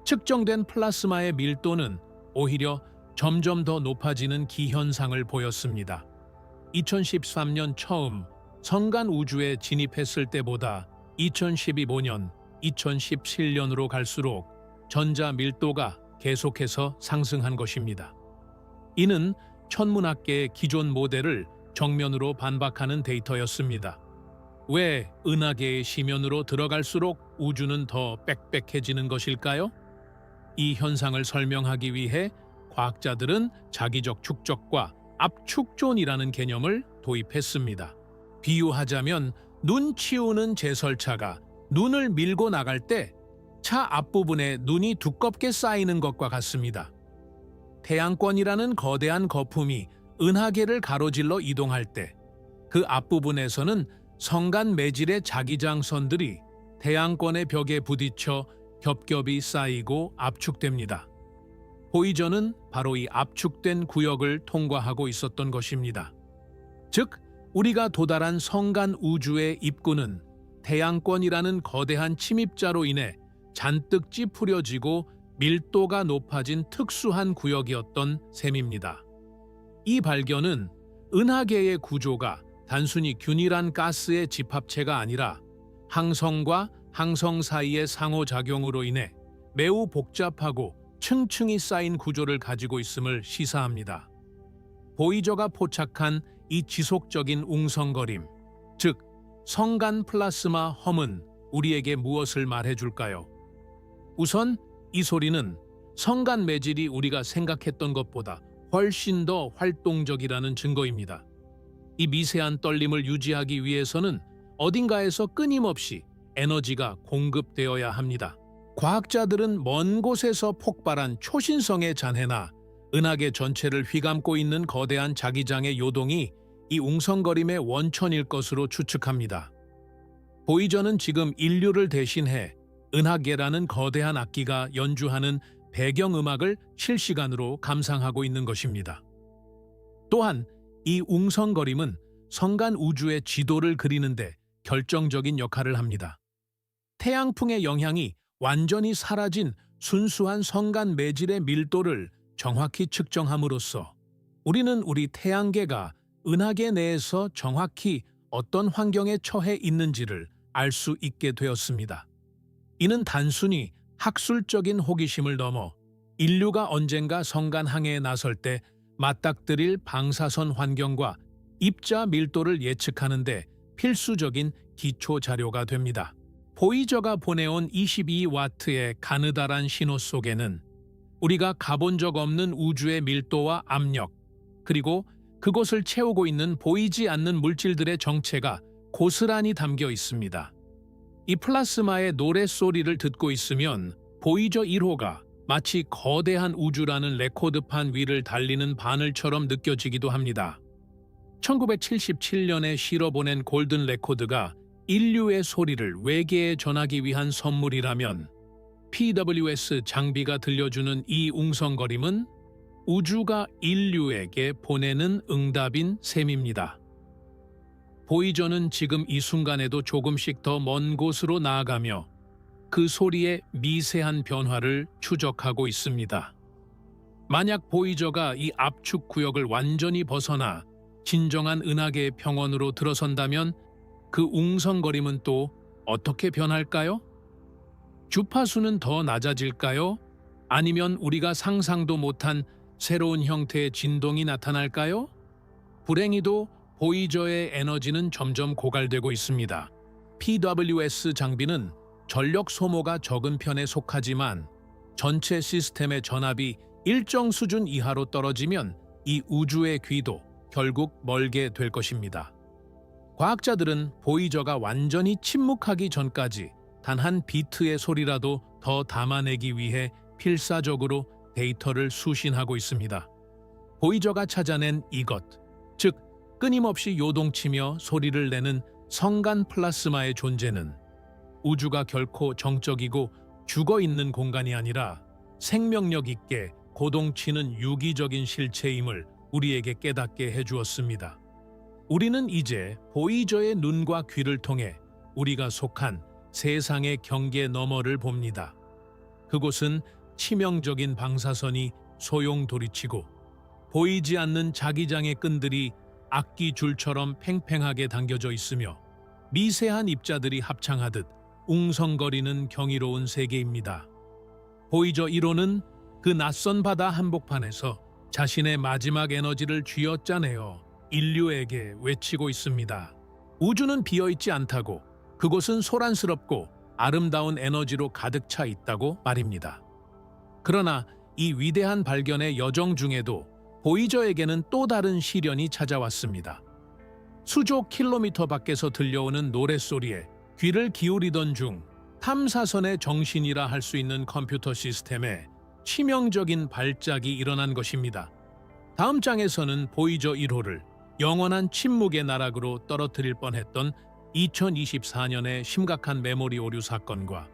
측정된 플라스마의 밀도는 오히려 점점 더 높아지는 기현상을 보였습니다. 2013년 처음 성간 우주에 진입했을 때보다 2015년, 2017년으로 갈수록 전자 밀도가 계속해서 상승한 것입니다. 이는 천문학계의 기존 모델을 정면으로 반박하는 데이터였습니다. 왜 은하계의 심연으로 들어갈수록 우주는 더 빽빽해지는 것일까요? 이 현상을 설명하기 위해 과학자들은 자기적 축적과 압축존이라는 개념을 도입했습니다. 비유하자면 눈 치우는 제설차가 눈을 밀고 나갈 때 차 앞부분에 눈이 두껍게 쌓이는 것과 같습니다. 태양권이라는 거대한 거품이 은하계를 가로질러 이동할 때 그 앞부분에서는 성간 매질의 자기장선들이 태양권의 벽에 부딪혀 겹겹이 쌓이고 압축됩니다. 보이저는 바로 이 압축된 구역을 통과하고 있었던 것입니다. 즉, 우리가 도달한 성간 우주의 입구는 태양권이라는 거대한 침입자로 인해 잔뜩 찌푸려지고 밀도가 높아진 특수한 구역이었던 셈입니다. 이 발견은 은하계의 구조가 단순히 균일한 가스의 집합체가 아니라 항성과 항성 사이의 상호작용으로 인해 매우 복잡하고 층층이 쌓인 구조를 가지고 있음을 시사합니다. 보이저가 포착한 이 지속적인 웅성거림, 즉 성간 플라스마 험은 우리에게 무엇을 말해줄까요? 우선 이 소리는 성간 매질이 우리가 생각했던 것보다 훨씬 더 활동적이라는 증거입니다. 이 미세한 떨림을 유지하기 위해서는 어딘가에서 끊임없이 에너지가 공급되어야 합니다. 과학자들은 먼 곳에서 폭발한 초신성의 잔해나 은하계 전체를 휘감고 있는 거대한 자기장의 요동이 이 웅성거림의 원천일 것으로 추측합니다. 보이저는 지금 인류를 대신해 은하계라는 거대한 악기가 연주하는 배경음악을 실시간으로 감상하고 있는 것입니다. 또한 이 웅성거림은 성간 우주의 지도를 그리는데 결정적인 역할을 합니다. 태양풍의 영향이 완전히 사라진 순수한 성간 매질의 밀도를 정확히 측정함으로써 우리는 우리 태양계가 은하계 내에서 정확히 어떤 환경에 처해 있는지를 알 수 있게 되었습니다. 이는 단순히 학술적인 호기심을 넘어 인류가 언젠가 성간 항해에 나설 때 맞닥뜨릴 방사선 환경과 입자 밀도를 예측하는 데 필수적인 기초 자료가 됩니다. 보이저가 보내온 22와트의 가느다란 신호 속에는 우리가 가본 적 없는 우주의 밀도와 압력, 그리고 그곳을 채우고 있는 보이지 않는 물질들의 정체가 고스란히 담겨 있습니다. 이 플라스마의 노랫소리를 듣고 있으면 보이저 1호가 마치 거대한 우주라는 레코드판 위를 달리는 바늘처럼 느껴지기도 합니다. 1977년에 실어보낸 골든 레코드가 인류의 소리를 외계에 전하기 위한 선물이라면 PWS 장비가 들려주는 이 웅성거림은 우주가 인류에게 보내는 응답인 셈입니다. 보이저는 지금 이 순간에도 조금씩 더 먼 곳으로 나아가며 그 소리의 미세한 변화를 추적하고 있습니다. 만약 보이저가 이 압축 구역을 완전히 벗어나 진정한 은하계의 평원으로 들어선다면 그 웅성거림은 또 어떻게 변할까요? 주파수는 더 낮아질까요? 아니면 우리가 상상도 못한 새로운 형태의 진동이 나타날까요? 불행히도 보이저의 에너지는 점점 고갈되고 있습니다. PWS 장비는 전력 소모가 적은 편에 속하지만 전체 시스템의 전압이 일정 수준 이하로 떨어지면 이 우주의 귀도 결국 멀게 될 것입니다. 과학자들은 보이저가 완전히 침묵하기 전까지 단 한 비트의 소리라도 더 담아내기 위해 필사적으로 데이터를 수신하고 있습니다. 보이저가 찾아낸 이것, 즉 끊임없이 요동치며 소리를 내는 성간 플라스마의 존재는 우주가 결코 정적이고 죽어있는 공간이 아니라 생명력 있게 고동치는 유기적인 실체임을 우리에게 깨닫게 해주었습니다. 우리는 이제 보이저의 눈과 귀를 통해 우리가 속한 세상의 경계 너머를 봅니다. 그곳은 치명적인 방사선이 소용돌이치고 보이지 않는 자기장의 끈들이 악기줄처럼 팽팽하게 당겨져 있으며 미세한 입자들이 합창하듯 웅성거리는 경이로운 세계입니다. 보이저 1호는 그 낯선 바다 한복판에서 자신의 마지막 에너지를 쥐어짜내어 인류에게 외치고 있습니다. 우주는 비어있지 않다고, 그곳은 소란스럽고 아름다운 에너지로 가득 차 있다고 말입니다. 그러나 이 위대한 발견의 여정 중에도 보이저에게는 또 다른 시련이 찾아왔습니다. 수조 킬로미터 밖에서 들려오는 노랫소리에 귀를 기울이던 중 탐사선의 정신이라 할 수 있는 컴퓨터 시스템에 치명적인 발작이 일어난 것입니다. 다음 장에서는 보이저 1호를 영원한 침묵의 나락으로 떨어뜨릴 뻔했던 2024년의 심각한 메모리 오류 사건과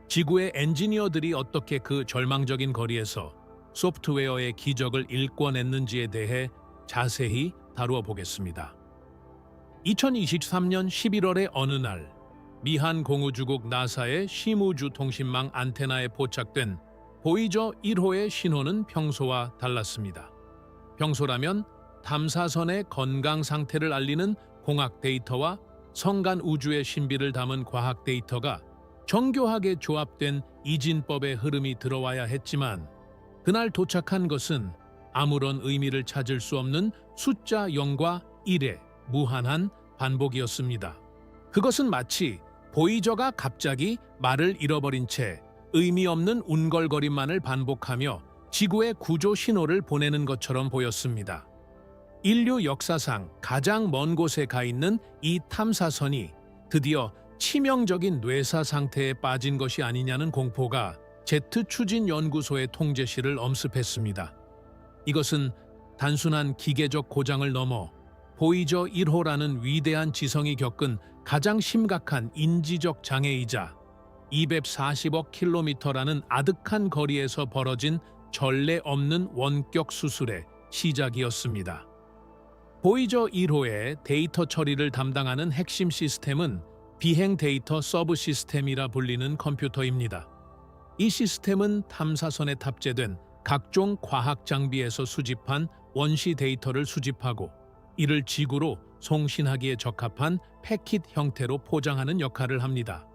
지구의 엔지니어들이 어떻게 그 절망적인 거리에서 소프트웨어의 기적을 일궈냈는지에 대해 자세히 다루어 보겠습니다. 2023년 11월의 어느 날, 미한 공우주국 나사의 심우주 통신망 안테나에 포착된 보이저 1호의 신호는 평소와 달랐습니다. 평소라면 탐사선의 건강 상태를 알리는 공학 데이터와 성간 우주의 신비를 담은 과학 데이터가 정교하게 조합된 이진법의 흐름이 들어와야 했지만 그날 도착한 것은 아무런 의미를 찾을 수 없는 숫자 0과 1의 무한한 반복이었습니다. 그것은 마치 보이저가 갑자기 말을 잃어버린 채 의미 없는 운걸거림만을 반복하며 지구의 구조 신호를 보내는 것처럼 보였습니다. 인류 역사상 가장 먼 곳에 가 있는 이 탐사선이 드디어 치명적인 뇌사 상태에 빠진 것이 아니냐는 공포가 제트추진연구소의 통제실을 엄습했습니다. 이것은 단순한 기계적 고장을 넘어 보이저 1호라는 위대한 지성이 겪은 가장 심각한 인지적 장애이자 240억 킬로미터라는 아득한 거리에서 벌어진 전례 없는 원격 수술의 시작이었습니다. 보이저 1호의 데이터 처리를 담당하는 핵심 시스템은 비행 데이터 서브 시스템이라 불리는 컴퓨터입니다. 이 시스템은 탐사선에 탑재된 각종 과학 장비에서 수집한 원시 데이터를 수집하고 이를 지구로 송신하기에 적합한 패킷 형태로 포장하는 역할을 합니다.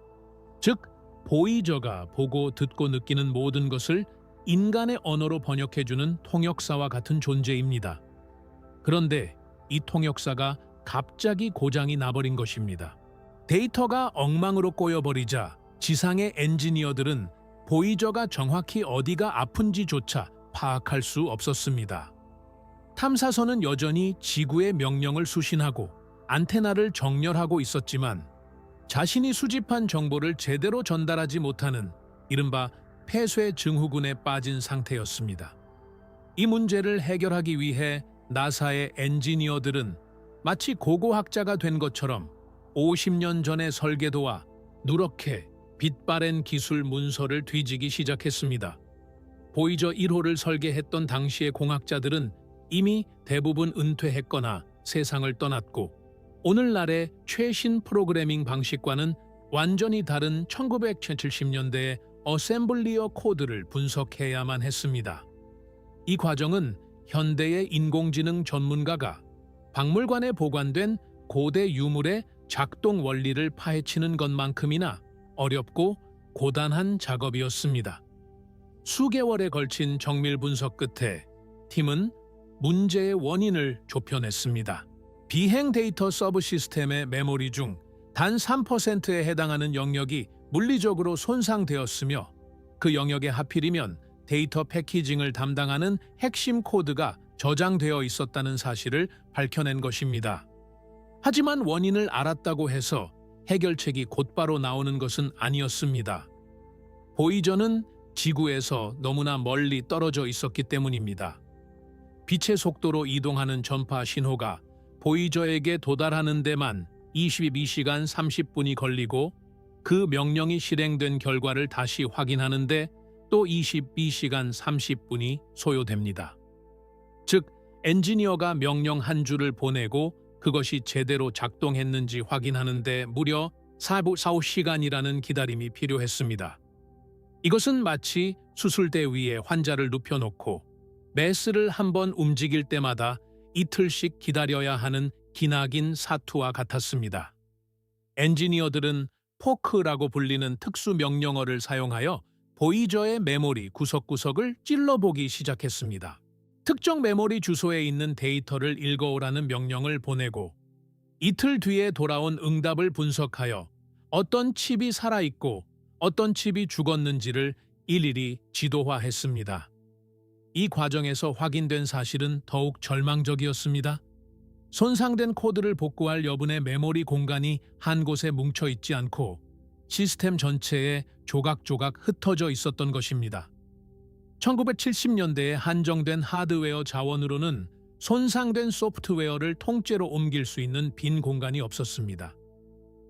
즉, 보이저가 보고 듣고 느끼는 모든 것을 인간의 언어로 번역해주는 통역사와 같은 존재입니다. 그런데 이 통역사가 갑자기 고장이 나버린 것입니다. 데이터가 엉망으로 꼬여버리자 지상의 엔지니어들은 보이저가 정확히 어디가 아픈지조차 파악할 수 없었습니다. 탐사선은 여전히 지구의 명령을 수신하고 안테나를 정렬하고 있었지만 자신이 수집한 정보를 제대로 전달하지 못하는 이른바 폐쇄 증후군에 빠진 상태였습니다. 이 문제를 해결하기 위해 나사의 엔지니어들은 마치 고고학자가 된 것처럼 50년 전의 설계도와 누렇게 빛바랜 기술 문서를 뒤지기 시작했습니다. 보이저 1호를 설계했던 당시의 공학자들은 이미 대부분 은퇴했거나 세상을 떠났고 오늘날의 최신 프로그래밍 방식과는 완전히 다른 1970년대의 어셈블리어 코드를 분석해야만 했습니다. 이 과정은 현대의 인공지능 전문가가 박물관에 보관된 고대 유물의 작동 원리를 파헤치는 것만큼이나 어렵고 고단한 작업이었습니다. 수개월에 걸친 정밀 분석 끝에 팀은 문제의 원인을 좁혀냈습니다. 비행 데이터 서브 시스템의 메모리 중 단 3%에 해당하는 영역이 물리적으로 손상되었으며 그 영역에 하필이면 데이터 패키징을 담당하는 핵심 코드가 저장되어 있었다는 사실을 밝혀낸 것입니다. 하지만 원인을 알았다고 해서 해결책이 곧바로 나오는 것은 아니었습니다. 보이저는 지구에서 너무나 멀리 떨어져 있었기 때문입니다. 빛의 속도로 이동하는 전파 신호가 보이저에게 도달하는 데만 22시간 30분이 걸리고 그 명령이 실행된 결과를 다시 확인하는데 또 22시간 30분이 소요됩니다. 즉, 엔지니어가 명령 한 줄을 보내고 그것이 제대로 작동했는지 확인하는데 무려 4~5시간이라는 기다림이 필요했습니다. 이것은 마치 수술대 위에 환자를 눕혀놓고 메스를 한번 움직일 때마다 이틀씩 기다려야 하는 기나긴 사투와 같았습니다. 엔지니어들은 포크라고 불리는 특수 명령어를 사용하여 보이저의 메모리 구석구석을 찔러보기 시작했습니다. 특정 메모리 주소에 있는 데이터를 읽어오라는 명령을 보내고 이틀 뒤에 돌아온 응답을 분석하여 어떤 칩이 살아있고 어떤 칩이 죽었는지를 일일이 지도화했습니다. 이 과정에서 확인된 사실은 더욱 절망적이었습니다. 손상된 코드를 복구할 여분의 메모리 공간이 한 곳에 뭉쳐 있지 않고 시스템 전체에 조각조각 흩어져 있었던 것입니다. 1970년대에 한정된 하드웨어 자원으로는 손상된 소프트웨어를 통째로 옮길 수 있는 빈 공간이 없었습니다.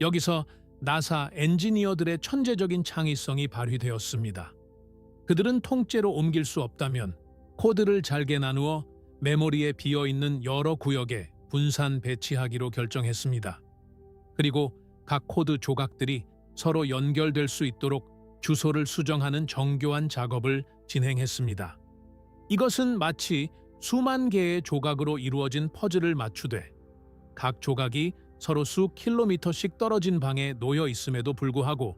여기서 나사 엔지니어들의 천재적인 창의성이 발휘되었습니다. 그들은 통째로 옮길 수 없다면 코드를 잘게 나누어 메모리에 비어있는 여러 구역에 분산 배치하기로 결정했습니다. 그리고 각 코드 조각들이 서로 연결될 수 있도록 주소를 수정하는 정교한 작업을 진행했습니다. 이것은 마치 수만 개의 조각으로 이루어진 퍼즐을 맞추되 각 조각이 서로 수 킬로미터씩 떨어진 방에 놓여 있음에도 불구하고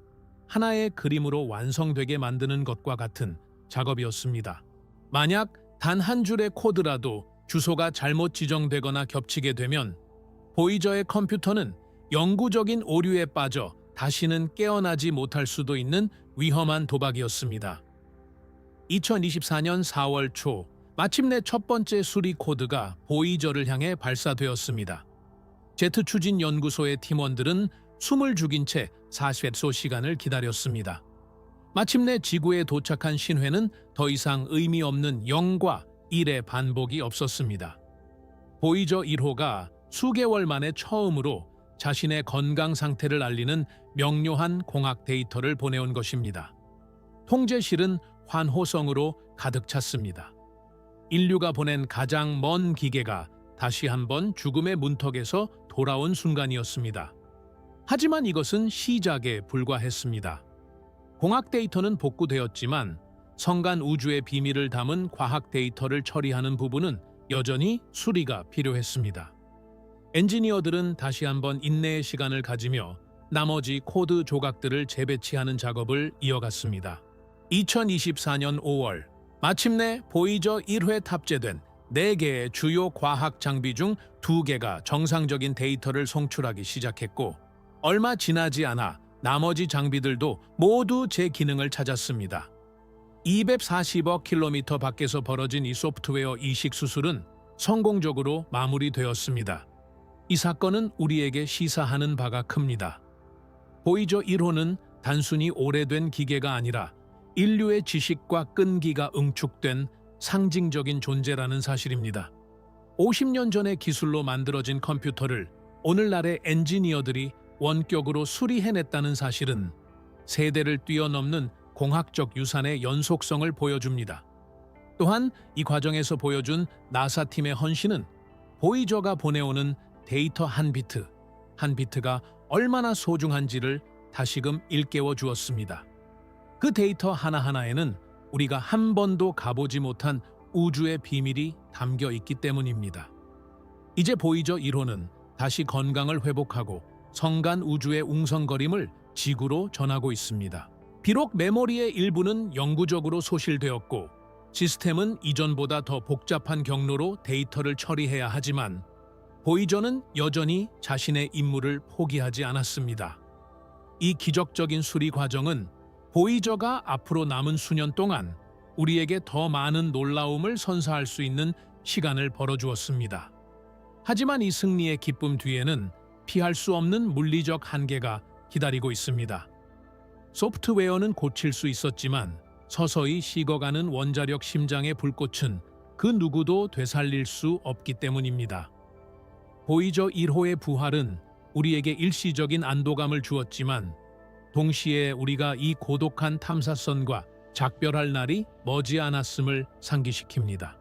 하나의 그림으로 완성되게 만드는 것과 같은 작업이었습니다. 만약 단 한 줄의 코드라도 주소가 잘못 지정되거나 겹치게 되면 보이저의 컴퓨터는 영구적인 오류에 빠져 다시는 깨어나지 못할 수도 있는 위험한 도박이었습니다. 2024년 4월 초 마침내 첫 번째 수리 코드가 보이저를 향해 발사되었습니다. 제트 추진 연구소의 팀원들은 숨을 죽인 채 40소 시간을 기다렸습니다. 마침내 지구에 도착한 신회는 더 이상 의미 없는 0과 1의 반복이 없었습니다. 보이저 1호가 수개월 만에 처음으로 자신의 건강 상태를 알리는 명료한 공학 데이터를 보내온 것입니다. 통제실은 환호성으로 가득 찼습니다. 인류가 보낸 가장 먼 기계가 다시 한번 죽음의 문턱에서 돌아온 순간이었습니다. 하지만 이것은 시작에 불과했습니다. 공학 데이터는 복구되었지만 성간 우주의 비밀을 담은 과학 데이터를 처리하는 부분은 여전히 수리가 필요했습니다. 엔지니어들은 다시 한번 인내의 시간을 가지며 나머지 코드 조각들을 재배치하는 작업을 이어갔습니다. 2024년 5월, 마침내 보이저 1회 탑재된 4개의 주요 과학 장비 중 2개가 정상적인 데이터를 송출하기 시작했고 얼마 지나지 않아 나머지 장비들도 모두 제 기능을 찾았습니다. 240억 킬로미터 밖에서 벌어진 이 소프트웨어 이식 수술은 성공적으로 마무리되었습니다. 이 사건은 우리에게 시사하는 바가 큽니다. 보이저 1호는 단순히 오래된 기계가 아니라 인류의 지식과 끈기가 응축된 상징적인 존재라는 사실입니다. 50년 전의 기술로 만들어진 컴퓨터를 오늘날의 엔지니어들이 원격으로 수리해냈다는 사실은 세대를 뛰어넘는 공학적 유산의 연속성을 보여줍니다. 또한 이 과정에서 보여준 나사팀의 헌신은 보이저가 보내오는 데이터 한 비트, 한 비트가 얼마나 소중한지를 다시금 일깨워 주었습니다. 그 데이터 하나하나에는 우리가 한 번도 가보지 못한 우주의 비밀이 담겨 있기 때문입니다. 이제 보이저 1호는 다시 건강을 회복하고 성간 우주의 웅성거림을 지구로 전하고 있습니다. 비록 메모리의 일부는 영구적으로 소실되었고 시스템은 이전보다 더 복잡한 경로로 데이터를 처리해야 하지만 보이저는 여전히 자신의 임무를 포기하지 않았습니다. 이 기적적인 수리 과정은 보이저가 앞으로 남은 수년 동안 우리에게 더 많은 놀라움을 선사할 수 있는 시간을 벌어주었습니다. 하지만 이 승리의 기쁨 뒤에는 피할 수 없는 물리적 한계가 기다리고 있습니다. 소프트웨어는 고칠 수 있었지만 서서히 식어가는 원자력 심장의 불꽃은 그 누구도 되살릴 수 없기 때문입니다. 보이저 1호의 부활은 우리에게 일시적인 안도감을 주었지만 동시에 우리가 이 고독한 탐사선과 작별할 날이 머지않았음을 상기시킵니다.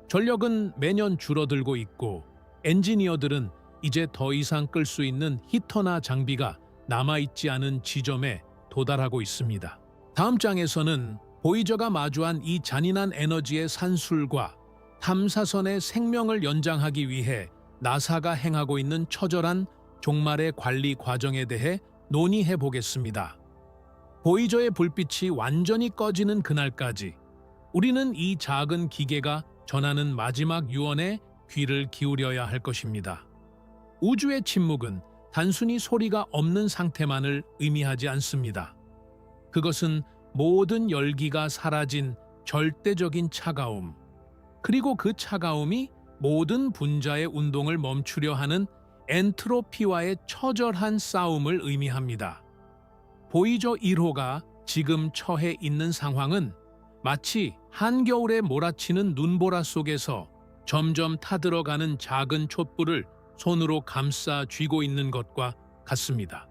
전력은 매년 줄어들고 있고 엔지니어들은 이제 더 이상 끌 수 있는 히터나 장비가 남아있지 않은 지점에 도달하고 있습니다. 다음 장에서는 보이저가 마주한 이 잔인한 에너지의 산술과 탐사선의 생명을 연장하기 위해 나사가 행하고 있는 처절한 종말의 관리 과정에 대해 논의해 보겠습니다. 보이저의 불빛이 완전히 꺼지는 그날까지 우리는 이 작은 기계가 전하는 마지막 유언에 귀를 기울여야 할 것입니다. 우주의 침묵은 단순히 소리가 없는 상태만을 의미하지 않습니다. 그것은 모든 열기가 사라진 절대적인 차가움, 그리고 그 차가움이 모든 분자의 운동을 멈추려 하는 엔트로피와의 처절한 싸움을 의미합니다. 보이저 1호가 지금 처해 있는 상황은 마치 한겨울에 몰아치는 눈보라 속에서 점점 타들어가는 작은 촛불을 손으로 감싸 쥐고 있는 것과 같습니다.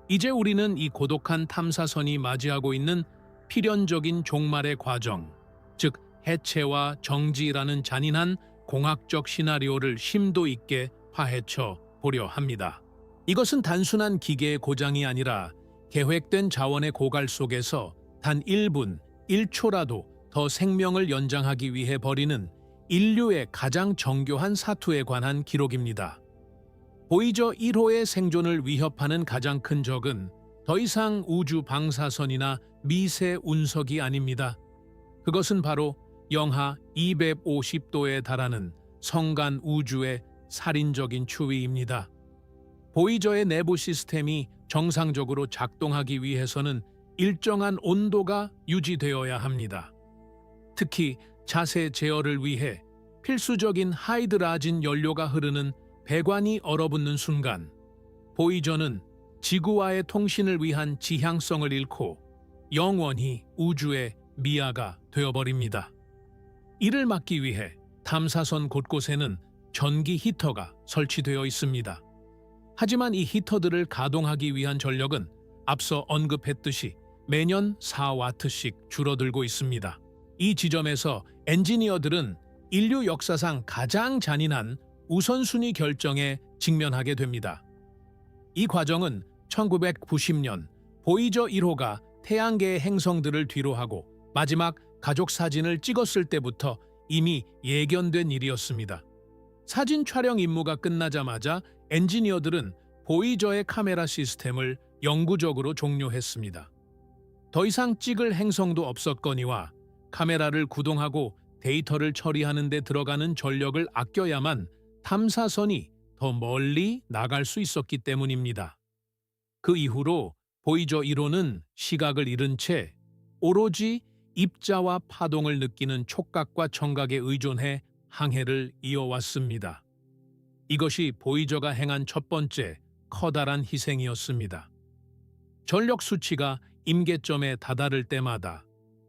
이제 우리는 이 고독한 탐사선이 맞이하고 있는 필연적인 종말의 과정, 즉 해체와 정지라는 잔인한 공학적 시나리오를 심도 있게 파헤쳐 보려 합니다. 이것은 단순한 기계의 고장이 아니라 계획된 자원의 고갈 속에서 단 1분, 1초라도 더 생명을 연장하기 위해 벌이는 인류의 가장 정교한 사투에 관한 기록입니다. 보이저 1호의 생존을 위협하는 가장 큰 적은 더 이상 우주 방사선이나 미세 운석이 아닙니다. 그것은 바로 영하 250도에 달하는 성간 우주의 살인적인 추위입니다. 보이저의 내부 시스템이 정상적으로 작동하기 위해서는 일정한 온도가 유지되어야 합니다. 특히 자세 제어를 위해 필수적인 하이드라진 연료가 흐르는 배관이 얼어붙는 순간 보이저는 지구와의 통신을 위한 지향성을 잃고 영원히 우주의 미아가 되어버립니다. 이를 막기 위해 탐사선 곳곳에는 전기 히터가 설치되어 있습니다. 하지만 이 히터들을 가동하기 위한 전력은 앞서 언급했듯이 매년 4와트씩 줄어들고 있습니다. 이 지점에서 엔지니어들은 인류 역사상 가장 잔인한 우선순위 결정에 직면하게 됩니다. 이 과정은 1990년 보이저 1호가 태양계의 행성들을 뒤로하고 마지막 가족 사진을 찍었을 때부터 이미 예견된 일이었습니다. 사진 촬영 임무가 끝나자마자 엔지니어들은 보이저의 카메라 시스템을 영구적으로 종료했습니다. 더 이상 찍을 행성도 없었거니와 카메라를 구동하고 데이터를 처리하는 데 들어가는 전력을 아껴야만 탐사선이 더 멀리 나갈 수 있었기 때문입니다. 그 이후로 보이저 1호는 시각을 잃은 채 오로지 입자와 파동을 느끼는 촉각과 청각에 의존해 항해를 이어왔습니다. 이것이 보이저가 행한 첫 번째 커다란 희생이었습니다. 전력 수치가 임계점에 다다를 때마다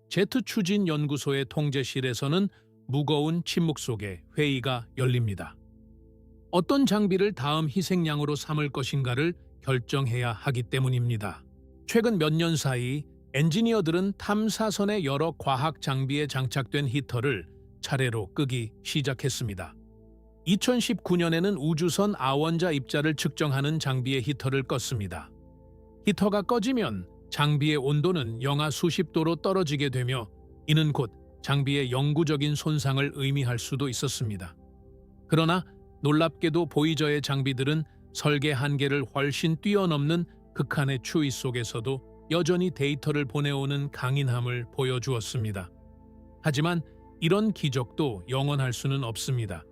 제트 추진 연구소의 통제실에서는 무거운 침묵 속에 회의가 열립니다. 어떤 장비를 다음 희생양으로 삼을 것인가를 결정해야 하기 때문입니다. 최근 몇 년 사이 엔지니어들은 탐사선의 여러 과학 장비에 장착된 히터를 차례로 끄기 시작했습니다. 2019년에는 우주선 아원자 입자를 측정하는 장비의 히터를 껐습니다. 히터가 꺼지면 장비의 온도는 영하 수십 도로 떨어지게 되며 이는 곧 장비의 영구적인 손상을 의미할 수도 있었습니다. 그러나 놀랍게도 보이저의 장비들은 설계 한계를 훨씬 뛰어넘는 극한의 추위 속에서도 여전히 데이터를 보내오는 강인함을 보여주었습니다. 하지만 이런 기적도 영원할 수는 없습니다.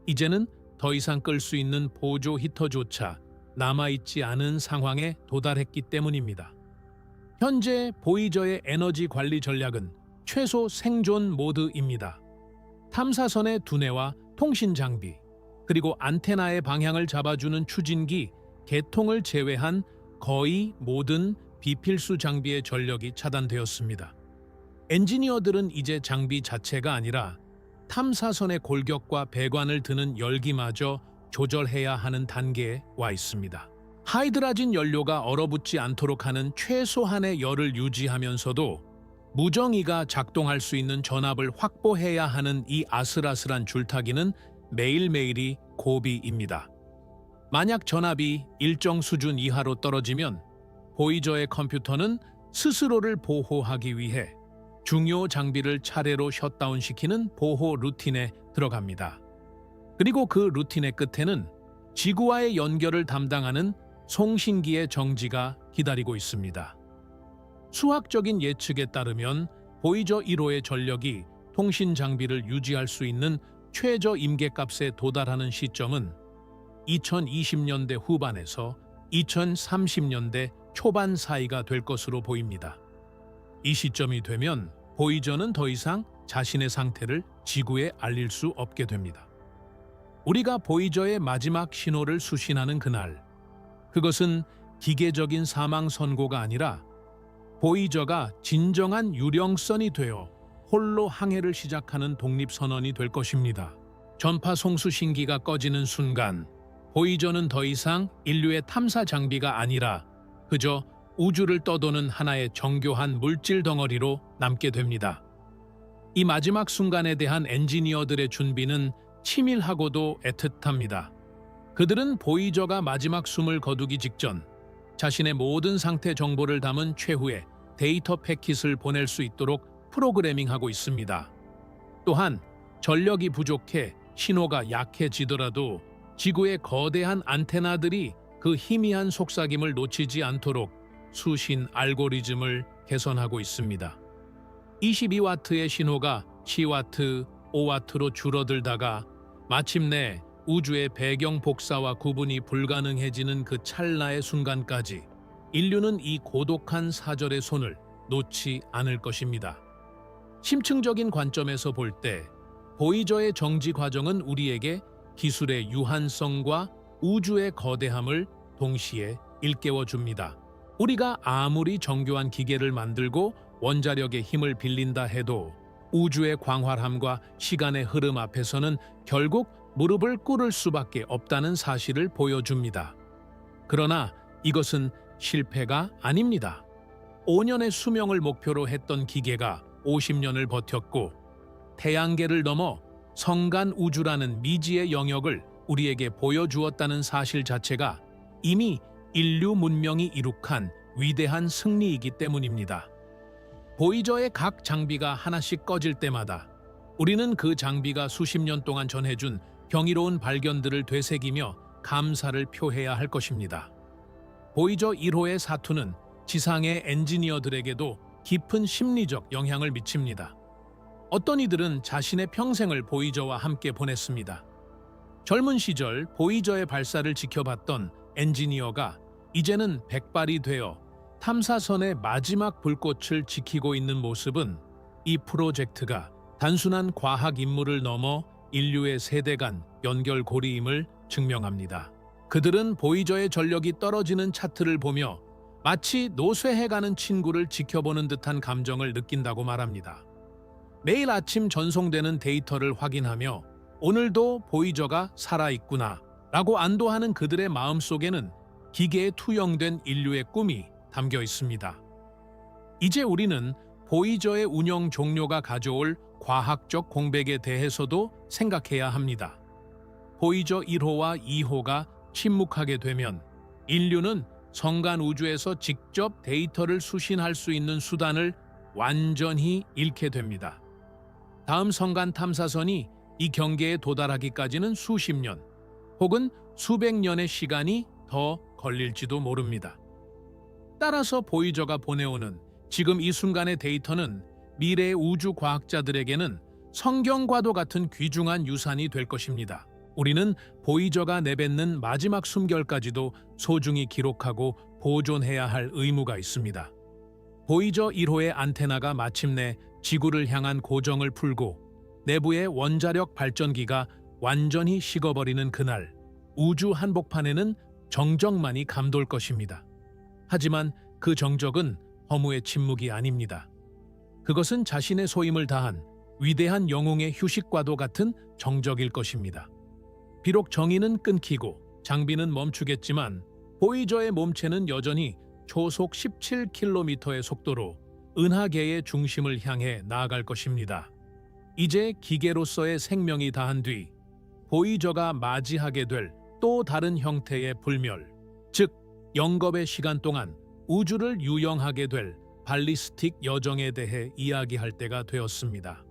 이제는 더 이상 끌 수 있는 보조 히터조차 남아있지 않은 상황에 도달했기 때문입니다. 현재 보이저의 에너지 관리 전략은 최소 생존 모드입니다. 탐사선의 두뇌와 통신 장비, 그리고 안테나의 방향을 잡아주는 추진기, 개통을 제외한 거의 모든 비필수 장비의 전력이 차단되었습니다. 엔지니어들은 이제 장비 자체가 아니라 탐사선의 골격과 배관을 드는 열기마저 조절해야 하는 단계에 와 있습니다. 하이드라진 연료가 얼어붙지 않도록 하는 최소한의 열을 유지하면서도 무정의가 작동할 수 있는 전압을 확보해야 하는 이 아슬아슬한 줄타기는 매일매일이 고비입니다. 만약 전압이 일정 수준 이하로 떨어지면 보이저의 컴퓨터는 스스로를 보호하기 위해 중요 장비를 차례로 셧다운시키는 보호 루틴에 들어갑니다. 그리고 그 루틴의 끝에는 지구와의 연결을 담당하는 송신기의 정지가 기다리고 있습니다. 수학적인 예측에 따르면 보이저 1호의 전력이 통신 장비를 유지할 수 있는 최저 임계값에 도달하는 시점은 2020년대 후반에서 2030년대 초반 사이가 될 것으로 보입니다. 이 시점이 되면 보이저는 더 이상 자신의 상태를 지구에 알릴 수 없게 됩니다. 우리가 보이저의 마지막 신호를 수신하는 그날, 그것은 기계적인 사망 선고가 아니라 보이저가 진정한 유령선이 되어 홀로 항해를 시작하는 독립선언이 될 것입니다. 전파 송수신기가 꺼지는 순간 보이저는 더 이상 인류의 탐사 장비가 아니라 그저 우주를 떠도는 하나의 정교한 물질 덩어리로 남게 됩니다. 이 마지막 순간에 대한 엔지니어들의 준비는 치밀하고도 애틋합니다. 그들은 보이저가 마지막 숨을 거두기 직전 자신의 모든 상태 정보를 담은 최후의 데이터 패킷을 보낼 수 있도록 프로그래밍하고 있습니다. 또한 전력이 부족해 신호가 약해지더라도 지구의 거대한 안테나들이 그 희미한 속삭임을 놓치지 않도록 수신 알고리즘을 개선하고 있습니다. 22와트의 신호가 10와트, 5와트로 줄어들다가 마침내 우주의 배경 복사와 구분이 불가능해지는 그 찰나의 순간까지 인류는 이 고독한 사절의 손을 놓지 않을 것입니다. 심층적인 관점에서 볼 때 보이저의 정지 과정은 우리에게 기술의 유한성과 우주의 거대함을 동시에 일깨워줍니다. 우리가 아무리 정교한 기계를 만들고 원자력의 힘을 빌린다 해도 우주의 광활함과 시간의 흐름 앞에서는 결국 무릎을 꿇을 수밖에 없다는 사실을 보여줍니다. 그러나 이것은 실패가 아닙니다. 5년의 수명을 목표로 했던 기계가 50년을 버텼고 태양계를 넘어 성간 우주라는 미지의 영역을 우리에게 보여주었다는 사실 자체가 이미 인류 문명이 이룩한 위대한 승리이기 때문입니다. 보이저의 각 장비가 하나씩 꺼질 때마다 우리는 그 장비가 수십 년 동안 전해준 경이로운 발견들을 되새기며 감사를 표해야 할 것입니다. 보이저 1호의 사투는 지상의 엔지니어들에게도 깊은 심리적 영향을 미칩니다. 어떤 이들은 자신의 평생을 보이저와 함께 보냈습니다. 젊은 시절 보이저의 발사를 지켜봤던 엔지니어가 이제는 백발이 되어 탐사선의 마지막 불꽃을 지키고 있는 모습은 이 프로젝트가 단순한 과학 임무를 넘어 인류의 세대 간 연결고리임을 증명합니다. 그들은 보이저의 전력이 떨어지는 차트를 보며 마치 노쇠해가는 친구를 지켜보는 듯한 감정을 느낀다고 말합니다. 매일 아침 전송되는 데이터를 확인하며 오늘도 보이저가 살아있구나 라고 안도하는 그들의 마음속에는 기계에 투영된 인류의 꿈이 담겨 있습니다. 이제 우리는 보이저의 운영 종료가 가져올 과학적 공백에 대해서도 생각해야 합니다. 보이저 1호와 2호가 침묵하게 되면 인류는 성간 우주에서 직접 데이터를 수신할 수 있는 수단을 완전히 잃게 됩니다. 다음 성간 탐사선이 이 경계에 도달하기까지는 수십 년 혹은 수백 년의 시간이 더 걸릴지도 모릅니다. 따라서 보이저가 보내오는 지금 이 순간의 데이터는 미래의 우주 과학자들에게는 성경과도 같은 귀중한 유산이 될 것입니다. 우리는 보이저가 내뱉는 마지막 숨결까지도 소중히 기록하고 보존해야 할 의무가 있습니다. 보이저 1호의 안테나가 마침내 지구를 향한 고정을 풀고 내부의 원자력 발전기가 완전히 식어버리는 그날, 우주 한복판에는 정적만이 감돌 것입니다. 하지만 그 정적은 허무의 침묵이 아닙니다. 그것은 자신의 소임을 다한 위대한 영웅의 휴식과도 같은 정적일 것입니다. 비록 정의는 끊기고 장비는 멈추겠지만 보이저의 몸체는 여전히 초속 17km의 속도로 은하계의 중심을 향해 나아갈 것입니다. 이제 기계로서의 생명이 다한 뒤 보이저가 맞이하게 될 또 다른 형태의 불멸, 즉 영겁의 시간 동안 우주를 유영하게 될 발리스틱 여정에 대해 이야기할 때가 되었습니다.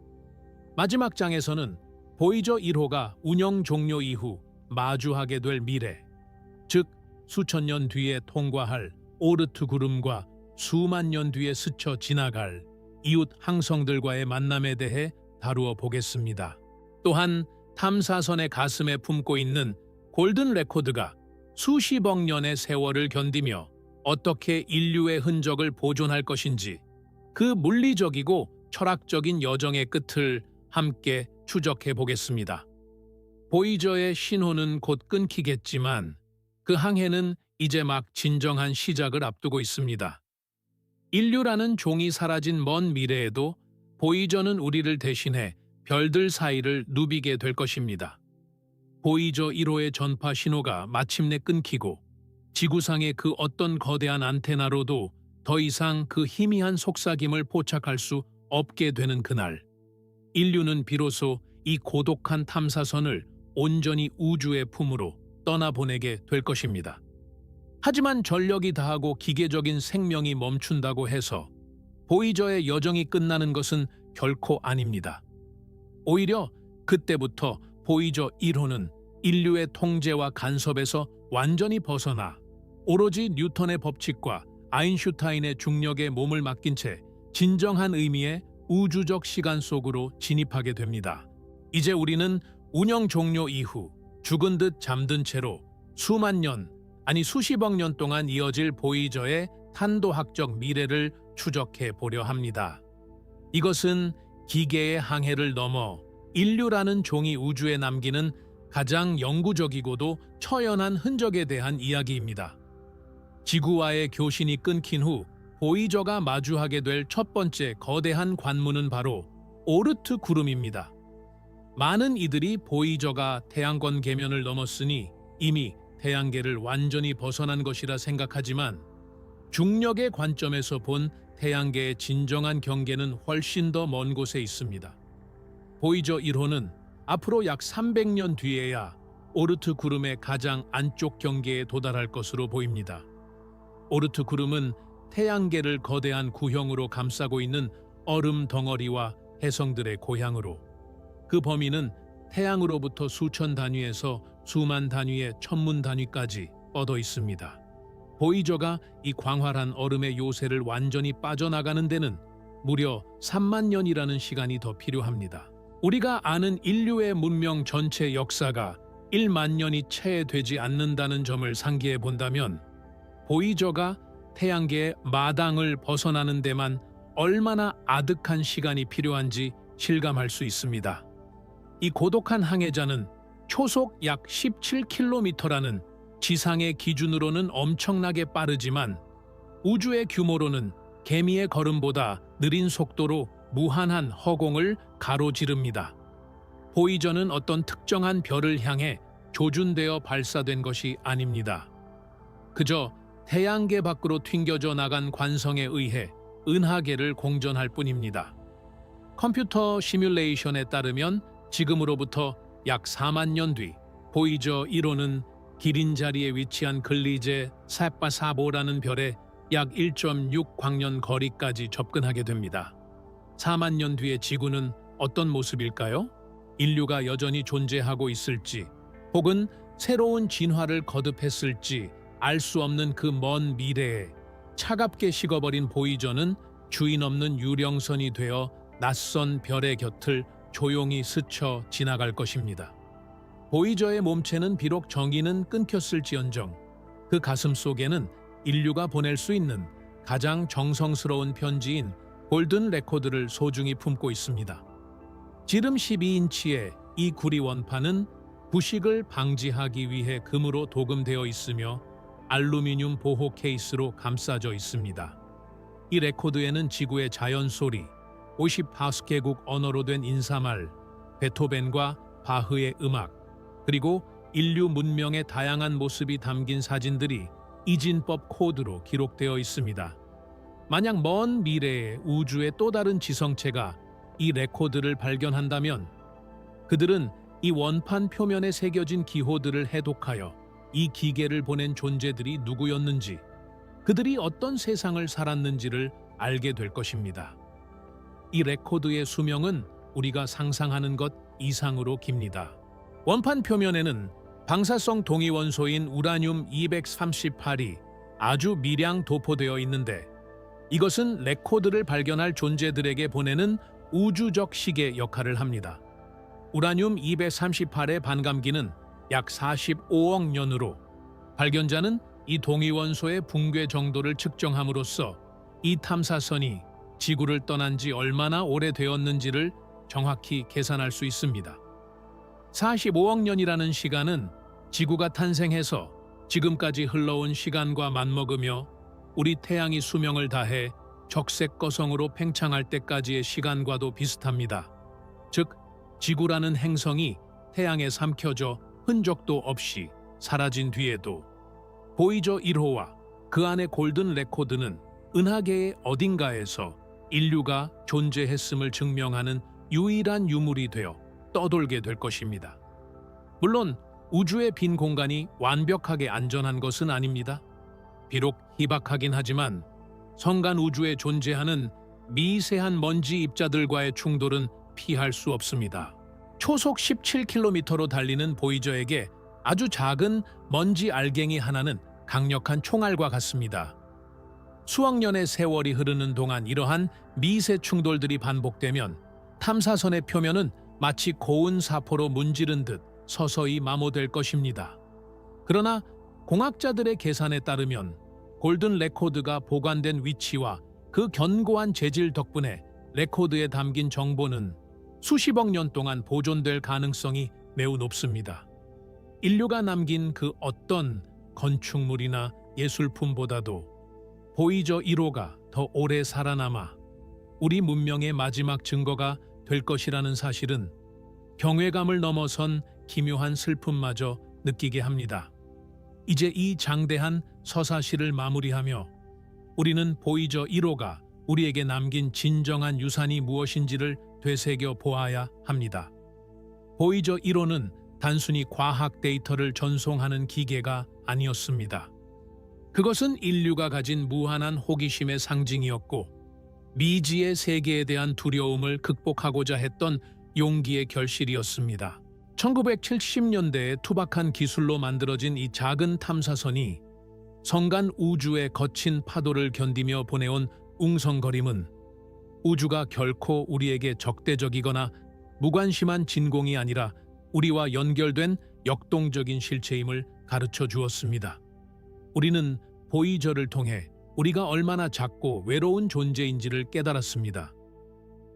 마지막 장에서는 보이저 1호가 운영 종료 이후 마주하게 될 미래, 즉 수천 년 뒤에 통과할 오르트 구름과 수만 년 뒤에 스쳐 지나갈 이웃 항성들과의 만남에 대해 다루어 보겠습니다. 또한 탐사선의 가슴에 품고 있는 골든 레코드가 수십억 년의 세월을 견디며 어떻게 인류의 흔적을 보존할 것인지 그 물리적이고 철학적인 여정의 끝을 함께 추적해 보겠습니다. 보이저의 신호는 곧 끊기겠지만 그 항해는 이제 막 진정한 시작을 앞두고 있습니다. 인류라는 종이 사라진 먼 미래에도 보이저는 우리를 대신해 별들 사이를 누비게 될 것입니다. 보이저 1호의 전파 신호가 마침내 끊기고 지구상의 그 어떤 거대한 안테나로도 더 이상 그 희미한 속삭임을 포착할 수 없게 되는 그날, 인류는 비로소 이 고독한 탐사선을 온전히 우주의 품으로 떠나보내게 될 것입니다. 하지만 전력이 다하고 기계적인 생명이 멈춘다고 해서 보이저의 여정이 끝나는 것은 결코 아닙니다. 오히려 그때부터 보이저 1호는 인류의 통제와 간섭에서 완전히 벗어나 오로지 뉴턴의 법칙과 아인슈타인의 중력에 몸을 맡긴 채 진정한 의미의 우주적 시간 속으로 진입하게 됩니다. 이제 우리는 운영 종료 이후 죽은 듯 잠든 채로 수만 년, 아니 수십억 년 동안 이어질 보이저의 탄도학적 미래를 추적해 보려 합니다. 이것은 기계의 항해를 넘어 인류라는 종이 우주에 남기는 가장 영구적이고도 처연한 흔적에 대한 이야기입니다. 지구와의 교신이 끊긴 후 보이저가 마주하게 될 첫 번째 거대한 관문은 바로 오르트 구름입니다. 많은 이들이 보이저가 태양권 계면을 넘었으니 이미 태양계를 완전히 벗어난 것이라 생각하지만 중력의 관점에서 본 태양계의 진정한 경계는 훨씬 더 먼 곳에 있습니다. 보이저 1호는 앞으로 약 300년 뒤에야 오르트 구름의 가장 안쪽 경계에 도달할 것으로 보입니다. 오르트 구름은 태양계를 거대한 구형으로 감싸고 있는 얼음 덩어리와 해성들의 고향으로 그 범위는 태양으로부터 수천 단위에서 수만 단위의 천문 단위까지 뻗어 있습니다. 보이저가 이 광활한 얼음의 요새를 완전히 빠져나가는 데는 무려 3만 년이라는 시간이 더 필요합니다. 우리가 아는 인류의 문명 전체 역사가 1만 년이 채 되지 않는다는 점을 상기해 본다면 보이저가 태양계의 마당을 벗어나는 데만 얼마나 아득한 시간이 필요한지 실감할 수 있습니다. 이 고독한 항해자는 초속 약 17km라는 지상의 기준으로는 엄청나게 빠르지만 우주의 규모로는 개미의 걸음보다 느린 속도로 무한한 허공을 가로지릅니다. 보이저는 어떤 특정한 별을 향해 조준되어 발사된 것이 아닙니다. 그저 태양계 밖으로 튕겨져 나간 관성에 의해 은하계를 공전할 뿐입니다. 컴퓨터 시뮬레이션에 따르면 지금으로부터 약 4만 년 뒤 보이저 1호는 기린 자리에 위치한 글리제 삿바사보라는 별에 약 1.6 광년 거리까지 접근하게 됩니다. 4만 년 뒤의 지구는 어떤 모습일까요? 인류가 여전히 존재하고 있을지, 혹은 새로운 진화를 거듭했을지 알 수 없는 그 먼 미래에 차갑게 식어버린 보이저는 주인 없는 유령선이 되어 낯선 별의 곁을 조용히 스쳐 지나갈 것입니다. 보이저의 몸체는 비록 정의는 끊겼을지언정 그 가슴 속에는 인류가 보낼 수 있는 가장 정성스러운 편지인 골든 레코드를 소중히 품고 있습니다. 지름 12인치의 이 구리 원판은 부식을 방지하기 위해 금으로 도금되어 있으며 알루미늄 보호 케이스로 감싸져 있습니다. 이 레코드에는 지구의 자연소리, 50파스케국 언어로 된 인사말, 베토벤과 바흐의 음악, 그리고 인류 문명의 다양한 모습이 담긴 사진들이 이진법 코드로 기록되어 있습니다. 만약 먼 미래에 우주의 또 다른 지성체가 이 레코드를 발견한다면 그들은 이 원판 표면에 새겨진 기호들을 해독하여 이 기계를 보낸 존재들이 누구였는지, 그들이 어떤 세상을 살았는지를 알게 될 것입니다. 이 레코드의 수명은 우리가 상상하는 것 이상으로 깁니다. 원판 표면에는 방사성 동위원소인 우라늄 238이 아주 미량 도포되어 있는데, 이것은 레코드를 발견할 존재들에게 보내는 우주적 시계 역할을 합니다. 우라늄 238의 반감기는 약 45억 년으로, 발견자는 이 동위원소의 붕괴 정도를 측정함으로써 이 탐사선이 지구를 떠난 지 얼마나 오래되었는지를 정확히 계산할 수 있습니다. 45억 년이라는 시간은 지구가 탄생해서 지금까지 흘러온 시간과 맞먹으며 우리 태양이 수명을 다해 적색 거성으로 팽창할 때까지의 시간과도 비슷합니다. 즉, 지구라는 행성이 태양에 삼켜져 흔적도 없이 사라진 뒤에도 보이저 1호와 그 안의 골든 레코드는 은하계의 어딘가에서 인류가 존재했음을 증명하는 유일한 유물이 되어 떠돌게 될 것입니다. 물론 우주의 빈 공간이 완벽하게 안전한 것은 아닙니다. 비록 희박하긴 하지만 성간 우주에 존재하는 미세한 먼지 입자들과의 충돌은 피할 수 없습니다. 초속 17km로 달리는 보이저에게 아주 작은 먼지 알갱이 하나는 강력한 총알과 같습니다. 수억 년의 세월이 흐르는 동안 이러한 미세 충돌들이 반복되면 탐사선의 표면은 마치 고운 사포로 문지른 듯 서서히 마모될 것입니다. 그러나 공학자들의 계산에 따르면 골든 레코드가 보관된 위치와 그 견고한 재질 덕분에 레코드에 담긴 정보는 수십억 년 동안 보존될 가능성이 매우 높습니다. 인류가 남긴 그 어떤 건축물이나 예술품보다도 보이저 1호가 더 오래 살아남아 우리 문명의 마지막 증거가 될 것이라는 사실은 경외감을 넘어선 기묘한 슬픔마저 느끼게 합니다. 이제 이 장대한 서사시를 마무리하며 우리는 보이저 1호가 우리에게 남긴 진정한 유산이 무엇인지를 되새겨 보아야 합니다. 보이저 1호는 단순히 과학 데이터를 전송하는 기계가 아니었습니다. 그것은 인류가 가진 무한한 호기심의 상징이었고, 미지의 세계에 대한 두려움을 극복하고자 했던 용기의 결실이었습니다. 1970년대에 투박한 기술로 만들어진 이 작은 탐사선이 성간 우주의 거친 파도를 견디며 보내온 웅성거림은 우주가 결코 우리에게 적대적이거나 무관심한 진공이 아니라 우리와 연결된 역동적인 실체임을 가르쳐 주었습니다. 우리는 보이저를 통해 우리가 얼마나 작고 외로운 존재인지를 깨달았습니다.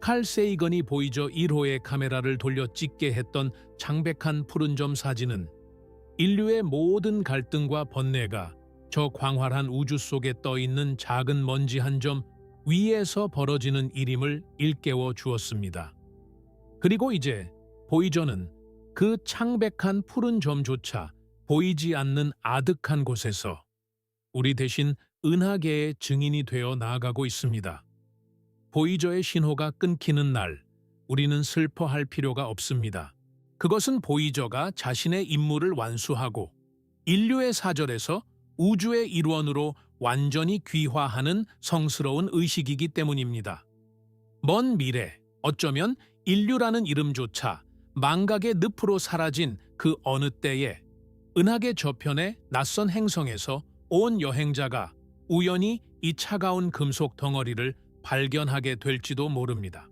칼 세이건이 보이저 1호의 카메라를 돌려 찍게 했던 창백한 푸른 점 사진은 인류의 모든 갈등과 번뇌가 저 광활한 우주 속에 떠있는 작은 먼지 한 점 위에서 벌어지는 일임을 일깨워 주었습니다. 그리고 이제 보이저는 그 창백한 푸른 점조차 보이지 않는 아득한 곳에서 우리 대신 은하계의 증인이 되어 나아가고 있습니다. 보이저의 신호가 끊기는 날, 우리는 슬퍼할 필요가 없습니다. 그것은 보이저가 자신의 임무를 완수하고 인류의 사절에서 우주의 일원으로 완전히 귀화하는 성스러운 의식이기 때문입니다. 먼 미래, 어쩌면 인류라는 이름조차 망각의 늪으로 사라진 그 어느 때에 은하계 저편의 낯선 행성에서 온 여행자가 우연히 이 차가운 금속 덩어리를 발견하게 될지도 모릅니다.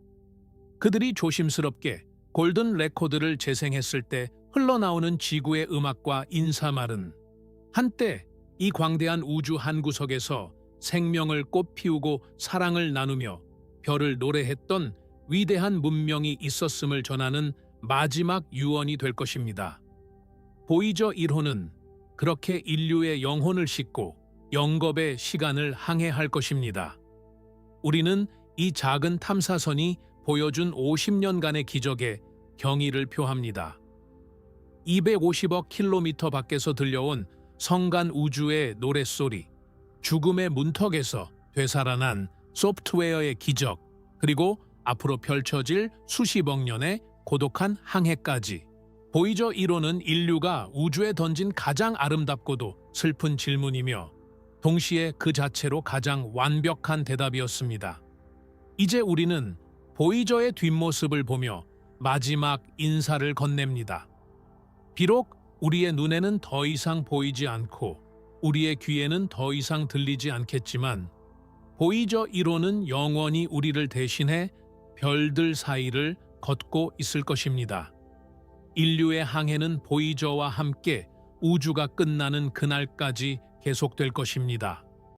그들이 조심스럽게 골든 레코드를 재생했을 때 흘러나오는 지구의 음악과 인사말은 한때 이 광대한 우주 한 구석에서 생명을 꽃피우고 사랑을 나누며 별을 노래했던 위대한 문명이 있었음을 전하는 마지막 유언이 될 것입니다. 보이저 1호는 그렇게 인류의 영혼을 싣고 영겁의 시간을 항해할 것입니다. 우리는 이 작은 탐사선이 보여준 50년간의 기적에 경의를 표합니다. 250억 킬로미터 밖에서 들려온 성간 우주의 노랫소리, 죽음의 문턱에서 되살아난 소프트웨어의 기적, 그리고 앞으로 펼쳐질 수십억 년의 고독한 항해까지. 보이저 1호는 인류가 우주에 던진 가장 아름답고도 슬픈 질문이며 동시에 그 자체로 가장 완벽한 대답이었습니다. 이제 우리는 보이저의 뒷모습을 보며 마지막 인사를 건넵니다. 비록 우리의 눈에는 더 이상 보이지 않고 우리의 귀에는 더 이상 들리지 않겠지만 보이저 1호는 영원히 우리를 대신해 별들 사이를 걷고 있을 것입니다. 인류의 항해는 보이저와 함께 우주가 끝나는 그날까지 계속될 것입니다.